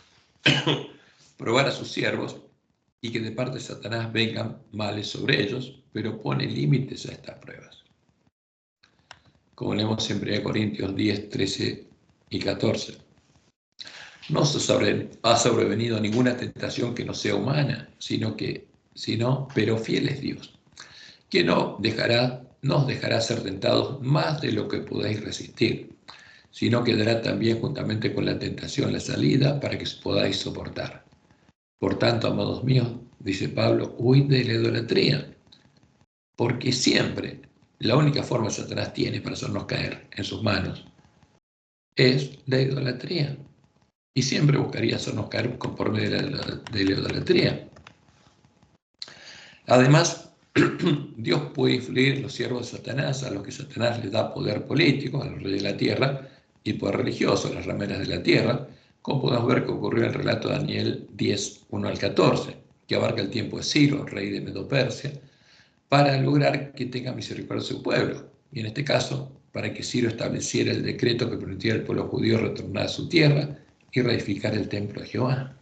probar a sus siervos y que de parte de Satanás vengan males sobre ellos, pero pone límites a estas pruebas. Como leemos en 1 Corintios 10, 13 y 14. No os ha sobrevenido ninguna tentación que no sea humana, pero fiel es Dios, que no os dejará ser tentados más de lo que podáis resistir, sino que dará también juntamente con la tentación la salida para que podáis soportar. Por tanto, amados míos, dice Pablo, huid de la idolatría, porque siempre la única forma que Satanás tiene para hacernos caer en sus manos es la idolatría. Y siempre buscaría hacernos caer por medio de la idolatría. Además, Dios puede influir en los siervos de Satanás, a los que Satanás les da poder político, a los reyes de la tierra, y poder religioso, a las rameras de la tierra, como podemos ver que ocurrió en el relato de Daniel 10, 1 al 14, que abarca el tiempo de Ciro, rey de Medo-Persia, para lograr que tenga misericordia de su pueblo, y en este caso, para que Ciro estableciera el decreto que permitiera al pueblo judío retornar a su tierra y reedificar el templo de Jehová,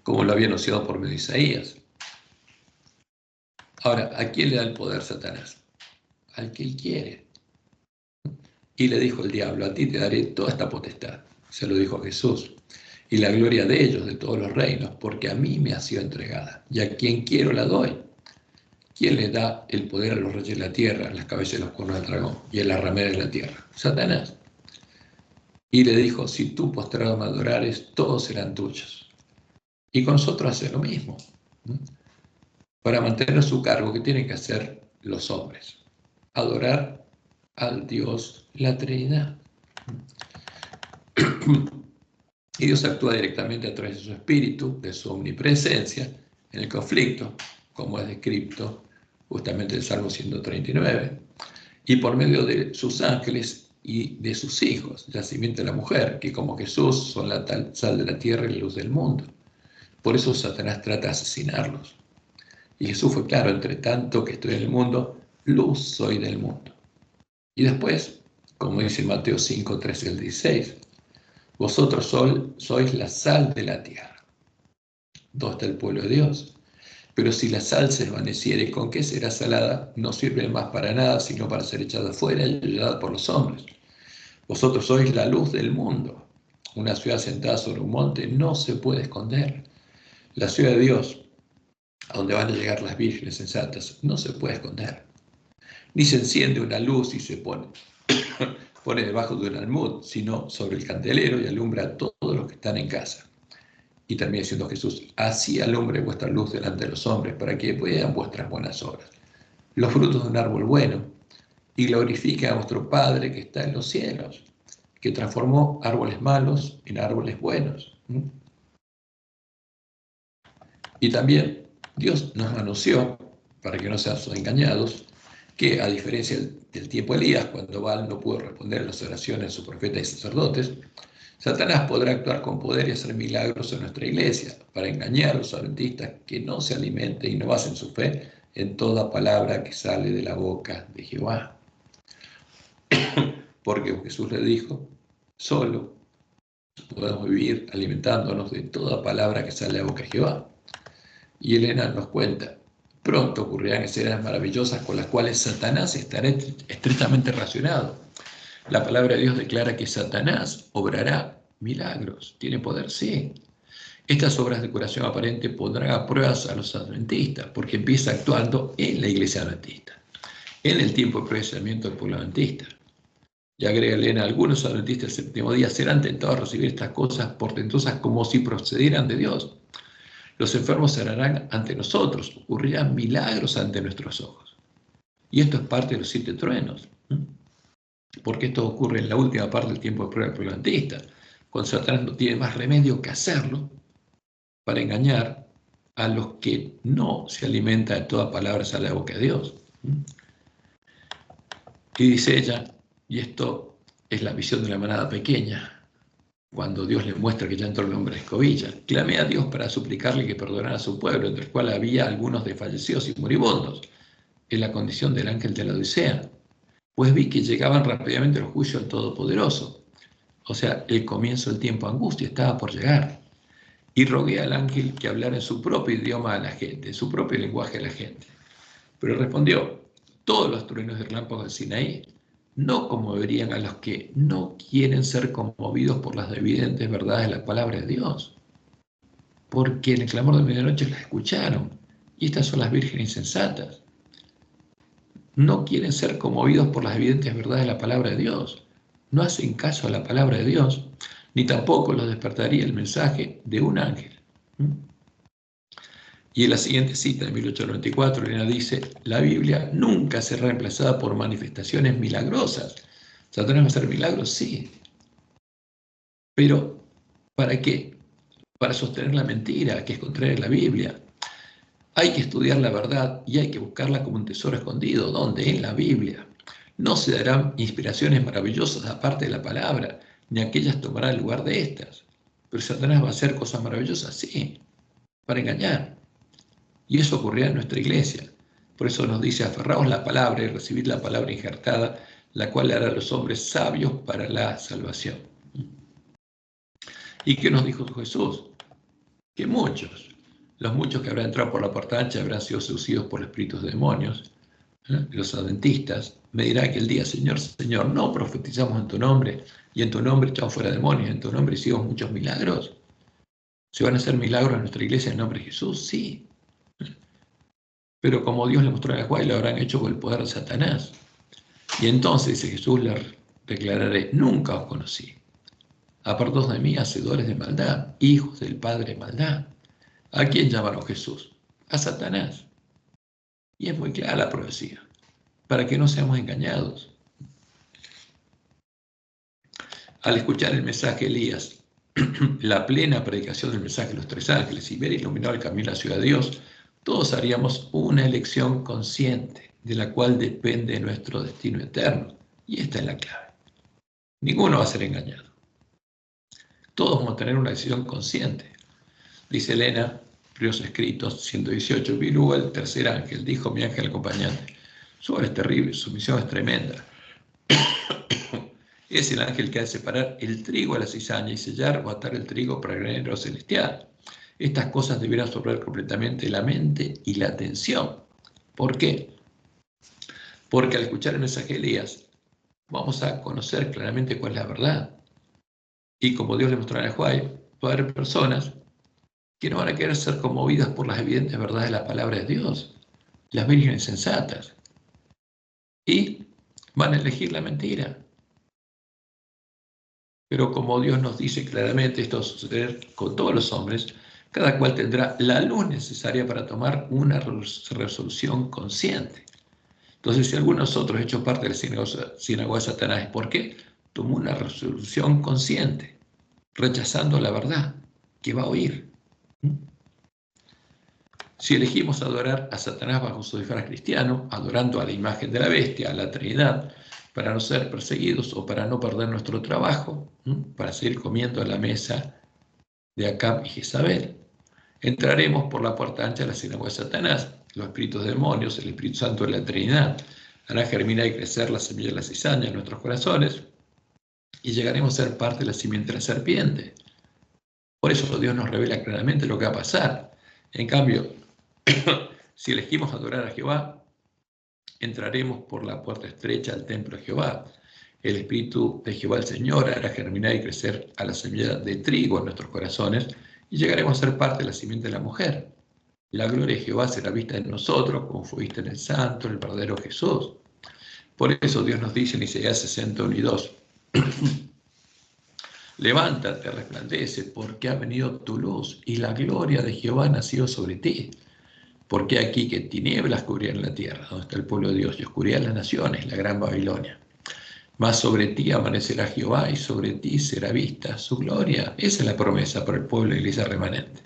como lo había anunciado por medio de Isaías. Ahora, ¿a quién le da el poder Satanás? Al que él quiere. Y le dijo el diablo, a ti te daré toda esta potestad. Se lo dijo a Jesús. Y la gloria de ellos, de todos los reinos, porque a mí me ha sido entregada. Y a quien quiero la doy. ¿Quién le da el poder a los reyes de la tierra, a las cabezas de los cuernos del dragón y a las rameras de la tierra? Satanás. Y le dijo, si tú postrado me adorares, todos serán tuyos. Y con nosotros hace lo mismo. Para mantener su cargo, ¿qué tienen que hacer los hombres? Adorar al Dios, la Trinidad. Y Dios actúa directamente a través de su espíritu, de su omnipresencia, en el conflicto, como es descrito justamente en el Salmo 139, y por medio de sus ángeles y de sus hijos, la simiente de la mujer, que como Jesús son la sal de la tierra y la luz del mundo. Por eso Satanás trata de asesinarlos. Y Jesús fue claro, entre tanto que estoy en el mundo, luz soy del mundo. Y después, como dice Mateo 5, 13 al 16, vosotros sois la sal de la tierra. ¿Dónde está el pueblo de Dios? Pero si la sal se desvaneciere, ¿con qué será salada? No sirve más para nada, sino para ser echada afuera y ayudada por los hombres. Vosotros sois la luz del mundo. Una ciudad sentada sobre un monte no se puede esconder. La ciudad de Dios, a donde van a llegar las vírgenes sensatas, no se puede esconder. Ni se enciende una luz y se pone debajo de un almud, sino sobre el candelero y alumbra a todos los que están en casa. Y también diciendo Jesús, así alumbre vuestra luz delante de los hombres, para que vean vuestras buenas obras, los frutos de un árbol bueno, y glorifiquen a vuestro Padre que está en los cielos, que transformó árboles malos en árboles buenos. Y también Dios nos anunció, para que no seamos engañados, que a diferencia del tiempo de Elías, cuando Baal no pudo responder a las oraciones de sus profetas y sacerdotes, Satanás podrá actuar con poder y hacer milagros en nuestra iglesia para engañar a los adventistas que no se alimenten y no basen su fe en toda palabra que sale de la boca de Jehová. Porque Jesús le dijo, solo podemos vivir alimentándonos de toda palabra que sale de la boca de Jehová. Y Elena nos cuenta, pronto ocurrirán escenas maravillosas con las cuales Satanás estará estrechamente relacionado. La palabra de Dios declara que Satanás obrará milagros. ¿Tiene poder? Sí. Estas obras de curación aparente pondrán a pruebas a los adventistas, porque empieza actuando en la iglesia adventista, en el tiempo de procesamiento del pueblo adventista. Y agrega Elena, algunos adventistas del séptimo día serán tentados a recibir estas cosas portentosas como si procedieran de Dios. Los enfermos se harán ante nosotros, ocurrirán milagros ante nuestros ojos. Y esto es parte de los 7 truenos, porque esto ocurre en la última parte del tiempo de prueba del pueblo adventista, cuando Satanás no tiene más remedio que hacerlo para engañar a los que no se alimentan de toda palabra que sale de la boca de Dios. Y dice ella, y esto es la visión de la manada pequeña, cuando Dios le muestra que ya entró el hombre de escobilla, clamé a Dios para suplicarle que perdonara a su pueblo, entre el cual había algunos desfallecidos y moribundos, en la condición del ángel de la Odisea, pues vi que llegaban rápidamente los juicios del Todopoderoso. O sea, el comienzo del tiempo de angustia estaba por llegar. Y rogué al ángel que hablara en su propio idioma a la gente, en su propio lenguaje a la gente. Pero respondió, todos los truenos de relámpagos del Sinaí no conmoverían a los que no quieren ser conmovidos por las evidentes verdades de la palabra de Dios. Porque en el clamor de medianoche las escucharon. Y estas son las vírgenes insensatas. No quieren ser conmovidos por las evidentes verdades de la palabra de Dios. No hacen caso a la palabra de Dios, ni tampoco los despertaría el mensaje de un ángel. Y en la siguiente cita de 1894, Elena dice, la Biblia nunca será reemplazada por manifestaciones milagrosas. ¿Satanás va a hacer milagros? Sí. Pero, ¿para qué? Para sostener la mentira, que es contraria a la Biblia. Hay que estudiar la verdad y hay que buscarla como un tesoro escondido. ¿Dónde? En la Biblia. No se darán inspiraciones maravillosas aparte de la palabra, ni aquellas tomarán el lugar de estas. Pero Satanás va a hacer cosas maravillosas, sí, para engañar. Y eso ocurrirá en nuestra iglesia. Por eso nos dice, aferraos la palabra y recibid la palabra injertada, la cual hará a los hombres sabios para la salvación. ¿Y qué nos dijo Jesús? Que los muchos que habrán entrado por la puerta ancha habrán sido seducidos por espíritus de demonios. Los adventistas me dirán que el día, Señor, Señor, no profetizamos en tu nombre, y en tu nombre echamos fuera demonios, en tu nombre hicimos muchos milagros. ¿Se van a hacer milagros en nuestra iglesia en nombre de Jesús? Sí. Pero como Dios le mostró a Juan, lo habrán hecho con el poder de Satanás. Y entonces dice Jesús, les declararé, nunca os conocí. Apartaos de mí, hacedores de maldad, hijos del Padre de maldad. ¿A quién llamaron Jesús? A Satanás. Y es muy clara la profecía, para que no seamos engañados. Al escuchar el mensaje de Elías, la plena predicación del mensaje de los 3 ángeles y ver iluminado el camino a la ciudad de Dios, todos haríamos una elección consciente, de la cual depende nuestro destino eterno. Y esta es la clave. Ninguno va a ser engañado. Todos vamos a tener una decisión consciente. Dice Elena, Primeros Escritos 118, vi luego el tercer ángel, dijo mi ángel acompañante, su obra es terrible, su misión es tremenda. Es el ángel que ha de separar el trigo a la cizaña y sellar o atar el trigo para el granero celestial. Estas cosas debieran absorber completamente la mente y la atención. ¿Por qué? Porque al escuchar el mensaje de Elías, vamos a conocer claramente cuál es la verdad. Y como Dios le mostró a Juan, va a haber personas que no van a querer ser conmovidas por las evidentes verdades de la palabra de Dios, las vírgenes sensatas, y van a elegir la mentira. Pero como Dios nos dice claramente, esto va a suceder con todos los hombres, cada cual tendrá la luz necesaria para tomar una resolución consciente. Entonces, si alguno de nosotros ha hecho parte de la sinagoga de Satanás, ¿por qué? Tomó una resolución consciente, rechazando la verdad que va a oír. Si elegimos adorar a Satanás bajo su disfraz cristiano, adorando a la imagen de la bestia, a la Trinidad, para no ser perseguidos o para no perder nuestro trabajo, para seguir comiendo a la mesa de Acab y Jezabel, entraremos por la puerta ancha de la sinagoga de Satanás. Los espíritus demonios, el Espíritu Santo de la Trinidad, harán germinar y crecer la semilla de la cizaña en nuestros corazones y llegaremos a ser parte de la simiente de la serpiente. Por eso Dios nos revela claramente lo que va a pasar. En cambio, si elegimos adorar a Jehová, entraremos por la puerta estrecha al templo de Jehová. El Espíritu de Jehová el Señor hará germinar y crecer a la semilla de trigo en nuestros corazones y llegaremos a ser parte de la simiente de la mujer. La gloria de Jehová será vista en nosotros, como fue vista en el Santo, en el verdadero Jesús. Por eso Dios nos dice en Isaías 61:2, levántate, resplandece, porque ha venido tu luz y la gloria de Jehová ha nacido sobre ti. Porque aquí que tinieblas cubrían la tierra, donde está el pueblo de Dios, y oscuridad las naciones, la gran Babilonia. Mas sobre ti amanecerá Jehová y sobre ti será vista su gloria. Esa es la promesa para el pueblo de la iglesia remanente.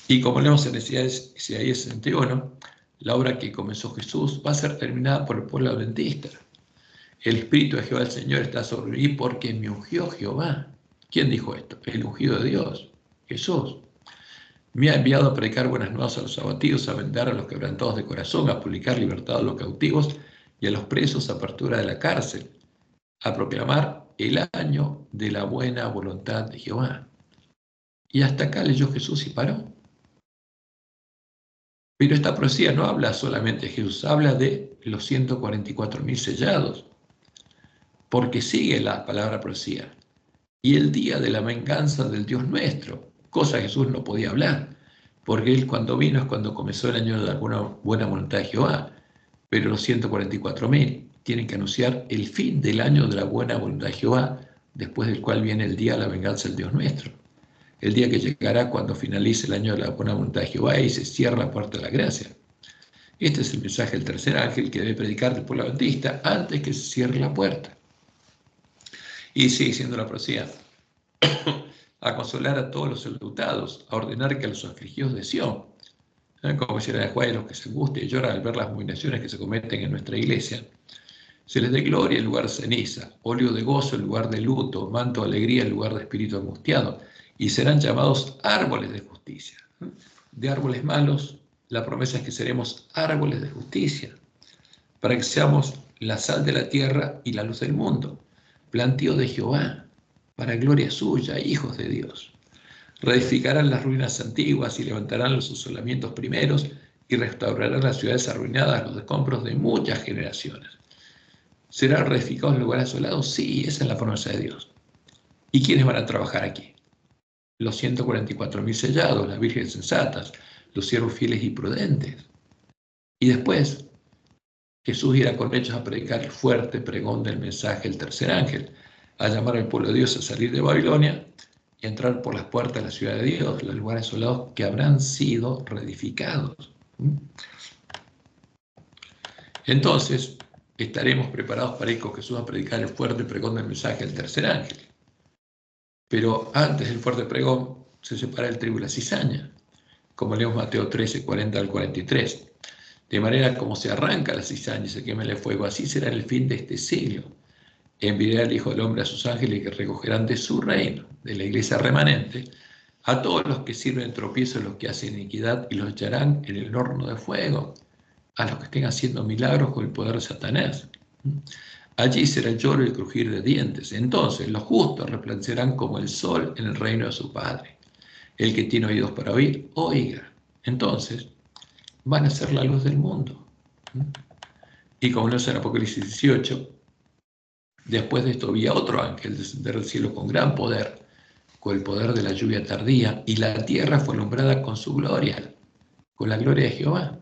Y como leemos en Isaías 61, la obra que comenzó Jesús va a ser terminada por el pueblo adventista. El Espíritu de Jehová el Señor está sobre mí porque me ungió Jehová. ¿Quién dijo esto? El ungido de Dios, Jesús. Me ha enviado a predicar buenas nuevas a los abatidos, a vendar a los quebrantados de corazón, a publicar libertad a los cautivos y a los presos apertura de la cárcel, a proclamar el año de la buena voluntad de Jehová. Y hasta acá leyó Jesús y paró. Pero esta profecía no habla solamente de Jesús, habla de los 144.000 sellados, porque sigue la palabra profecía. Y el día de la venganza del Dios nuestro, cosa que Jesús no podía hablar, porque Él cuando vino es cuando comenzó el año de la buena voluntad de Jehová, pero los 144.000 tienen que anunciar el fin del año de la buena voluntad de Jehová, después del cual viene el día de la venganza del Dios nuestro. El día que llegará cuando finalice el año de la buena voluntad de Jehová y se cierra la puerta de la gracia. Este es el mensaje del tercer ángel que debe predicar el pueblo adventista antes que se cierre la puerta. Y sigue siendo la profecía, a consolar a todos los enlutados, a ordenar que a los afligidos de Sión, como decía de Juan, los que se angustia y lloran al ver las abominaciones que se cometen en nuestra iglesia, se les dé gloria en lugar de ceniza, óleo de gozo en lugar de luto, manto de alegría en lugar de espíritu angustiado, y serán llamados árboles de justicia. De árboles malos, la promesa es que seremos árboles de justicia, para que seamos la sal de la tierra y la luz del mundo, plantío de Jehová, para gloria suya, hijos de Dios. Reedificarán las ruinas antiguas y levantarán los asolamientos primeros y restaurarán las ciudades arruinadas, los escombros de muchas generaciones. ¿Serán reedificados lugares asolados? Sí, esa es la promesa de Dios. ¿Y quiénes van a trabajar aquí? Los 144.000 sellados, las vírgenes sensatas, los siervos fieles y prudentes. Y después, Jesús irá con ellos a predicar el fuerte pregón del mensaje del tercer ángel, a llamar al pueblo de Dios a salir de Babilonia y a entrar por las puertas de la ciudad de Dios, los lugares asolados que habrán sido reedificados. Entonces, estaremos preparados para ir con Jesús a predicar el fuerte pregón del mensaje del tercer ángel. Pero antes del fuerte pregón se separa el trigo y la cizaña, como leemos Mateo 13, 40 al 43. De manera como se arranca la cizaña y se quema el fuego, así será el fin de este siglo. Enviará el Hijo del Hombre a sus ángeles que recogerán de su reino, de la iglesia remanente, a todos los que sirven tropiezo, a los que hacen iniquidad, y los echarán en el horno de fuego, a los que estén haciendo milagros con el poder de Satanás. Allí será el lloro y el crujir de dientes. Entonces los justos resplandecerán como el sol en el reino de su Padre. El que tiene oídos para oír, oiga. Entonces, van a ser la luz del mundo. Y como nos en Apocalipsis 18, después de esto vi a otro ángel descender del cielo con gran poder, con el poder de la lluvia tardía, y la tierra fue alumbrada con su gloria, con la gloria de Jehová.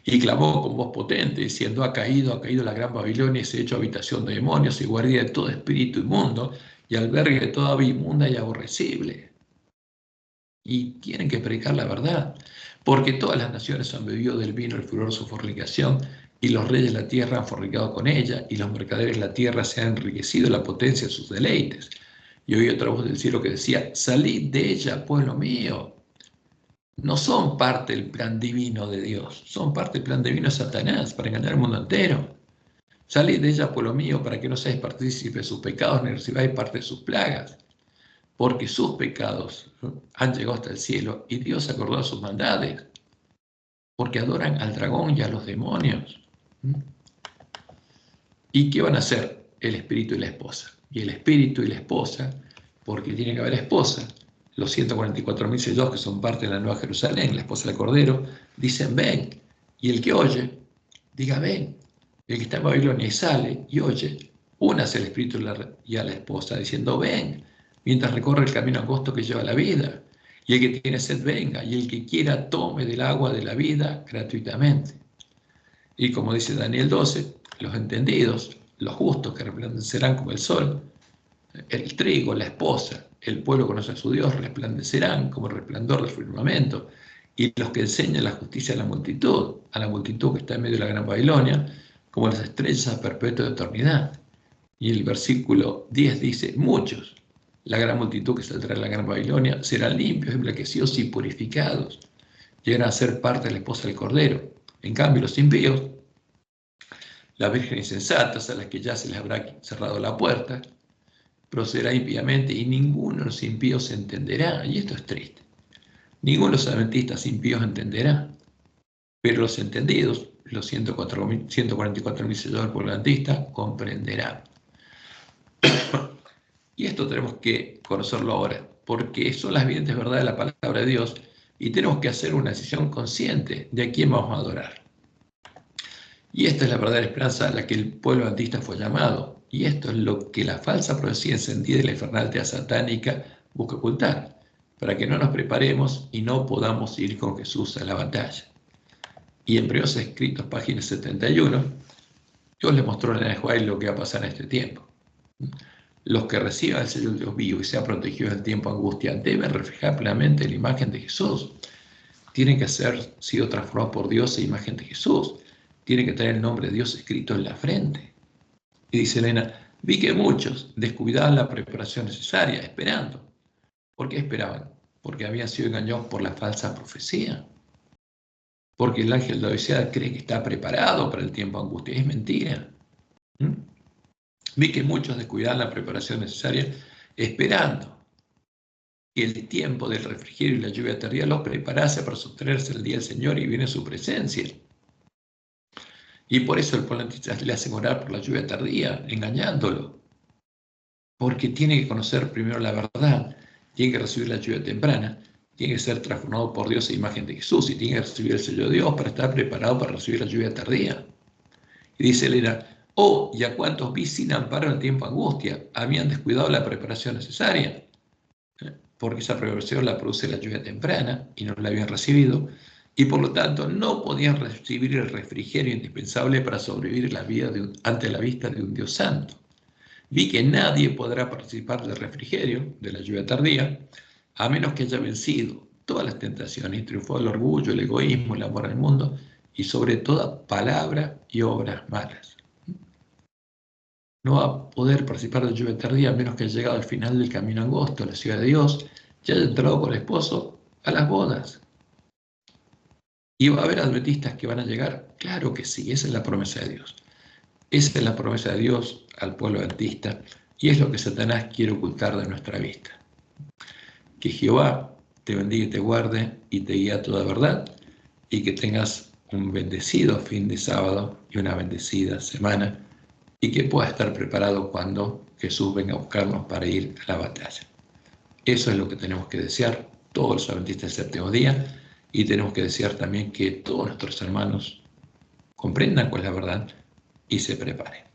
Y clamó con voz potente, diciendo, ha caído la gran Babilonia, y se ha hecho habitación de demonios y guardia de todo espíritu inmundo, y albergue de toda ave inmunda y aborrecible. Y tienen que predicar la verdad, porque todas las naciones han bebido del vino el furor de su fornicación, y los reyes de la tierra han fornicado con ella, y los mercaderes de la tierra se han enriquecido en la potencia de sus deleites. Y oí otra voz del cielo que decía, salid de ella, pueblo mío. No son parte del plan divino de Dios, son parte del plan divino de Satanás para engañar al mundo entero. Salid de ella, pueblo mío, para que no seáis partícipes de sus pecados ni recibáis parte de sus plagas, porque sus pecados han llegado hasta el cielo y Dios acordó sus maldades, porque adoran al dragón y a los demonios. ¿Y qué van a hacer el espíritu y la esposa? Y el espíritu y la esposa, porque tiene que haber esposa, los 144.000 sellados que son parte de la Nueva Jerusalén, la esposa del Cordero, dicen ven, y el que oye, diga ven. El que está en Babilonia y sale y oye, únase al espíritu y a la esposa, diciendo ven, mientras recorre el camino angosto que lleva a la vida. Y el que tiene sed venga, y el que quiera tome del agua de la vida gratuitamente. Y como dice Daniel 12, los entendidos, los justos que resplandecerán como el sol, el trigo, la esposa, el pueblo conoce a su Dios, resplandecerán como el resplandor del firmamento. Y los que enseñan la justicia a la multitud que está en medio de la gran Babilonia, como las estrellas a perpetua eternidad. Y el versículo 10 dice, muchos, la gran multitud que saldrá de la gran Babilonia, serán limpios, emblanquecidos y purificados. Llegarán a ser parte de la esposa del Cordero. En cambio, los impíos, las vírgenes insensatas a las que ya se les habrá cerrado la puerta, procederá impíamente y ninguno de los impíos entenderá. Y esto es triste. Ninguno de los adventistas impíos entenderá, pero los entendidos, los 144.000 sellados del pueblo adventista, comprenderán. Y esto tenemos que conocerlo ahora, porque son las evidentes verdades de la palabra de Dios y tenemos que hacer una decisión consciente de a quién vamos a adorar. Y esta es la verdadera esperanza a la que el pueblo adventista fue llamado. Y esto es lo que la falsa profecía encendida y la infernal teoría satánica busca ocultar, para que no nos preparemos y no podamos ir con Jesús a la batalla. Y en Primeros Escritos, página 71, Dios le mostró a Joel lo que va a pasar en este tiempo. Los que reciban el sello de Dios vivo y sean protegidos en tiempo de angustia deben reflejar plenamente la imagen de Jesús. Tienen que ser sido transformados por Dios en imagen de Jesús. Tienen que tener el nombre de Dios escrito en la frente. Y dice Elena, vi que muchos descuidaban la preparación necesaria, esperando. ¿Por qué esperaban? Porque habían sido engañados por la falsa profecía. Porque el ángel de la Odisea cree que está preparado para el tiempo de angustia. Es mentira. Vi que muchos descuidaban la preparación necesaria, esperando que el tiempo del refrigerio y la lluvia tardía los preparase para sostenerse el día del Señor y viene su presencia. Y por eso el pueblo adventista le hacen orar por la lluvia tardía, engañándolo. Porque tiene que conocer primero la verdad, tiene que recibir la lluvia temprana, tiene que ser transformado por Dios a imagen de Jesús y tiene que recibir el sello de Dios para estar preparado para recibir la lluvia tardía. Y dice Elena, oh, ¿y a cuántos vi sin amparo en el tiempo de angustia? Habían descuidado la preparación necesaria, porque esa preparación la produce la lluvia temprana y no la habían recibido, y por lo tanto no podían recibir el refrigerio indispensable para sobrevivir la vida ante la vista de un Dios santo. Vi que nadie podrá participar del refrigerio, de la lluvia tardía, a menos que haya vencido todas las tentaciones y triunfado el orgullo, el egoísmo, el amor al mundo y sobre toda palabra y obras malas. No va a poder participar de la lluvia tardía a menos que haya llegado al final del camino angosto, a la ciudad de Dios, y haya entrado con el esposo a las bodas. ¿Y va a haber adventistas que van a llegar? Claro que sí, esa es la promesa de Dios. Esa es la promesa de Dios al pueblo adventista y es lo que Satanás quiere ocultar de nuestra vista. Que Jehová te bendiga y te guarde y te guíe a toda verdad y que tengas un bendecido fin de sábado y una bendecida semana y que puedas estar preparado cuando Jesús venga a buscarnos para ir a la batalla. Eso es lo que tenemos que desear todos los adventistas del séptimo día, y tenemos que desear también que todos nuestros hermanos comprendan cuál es la verdad y se preparen.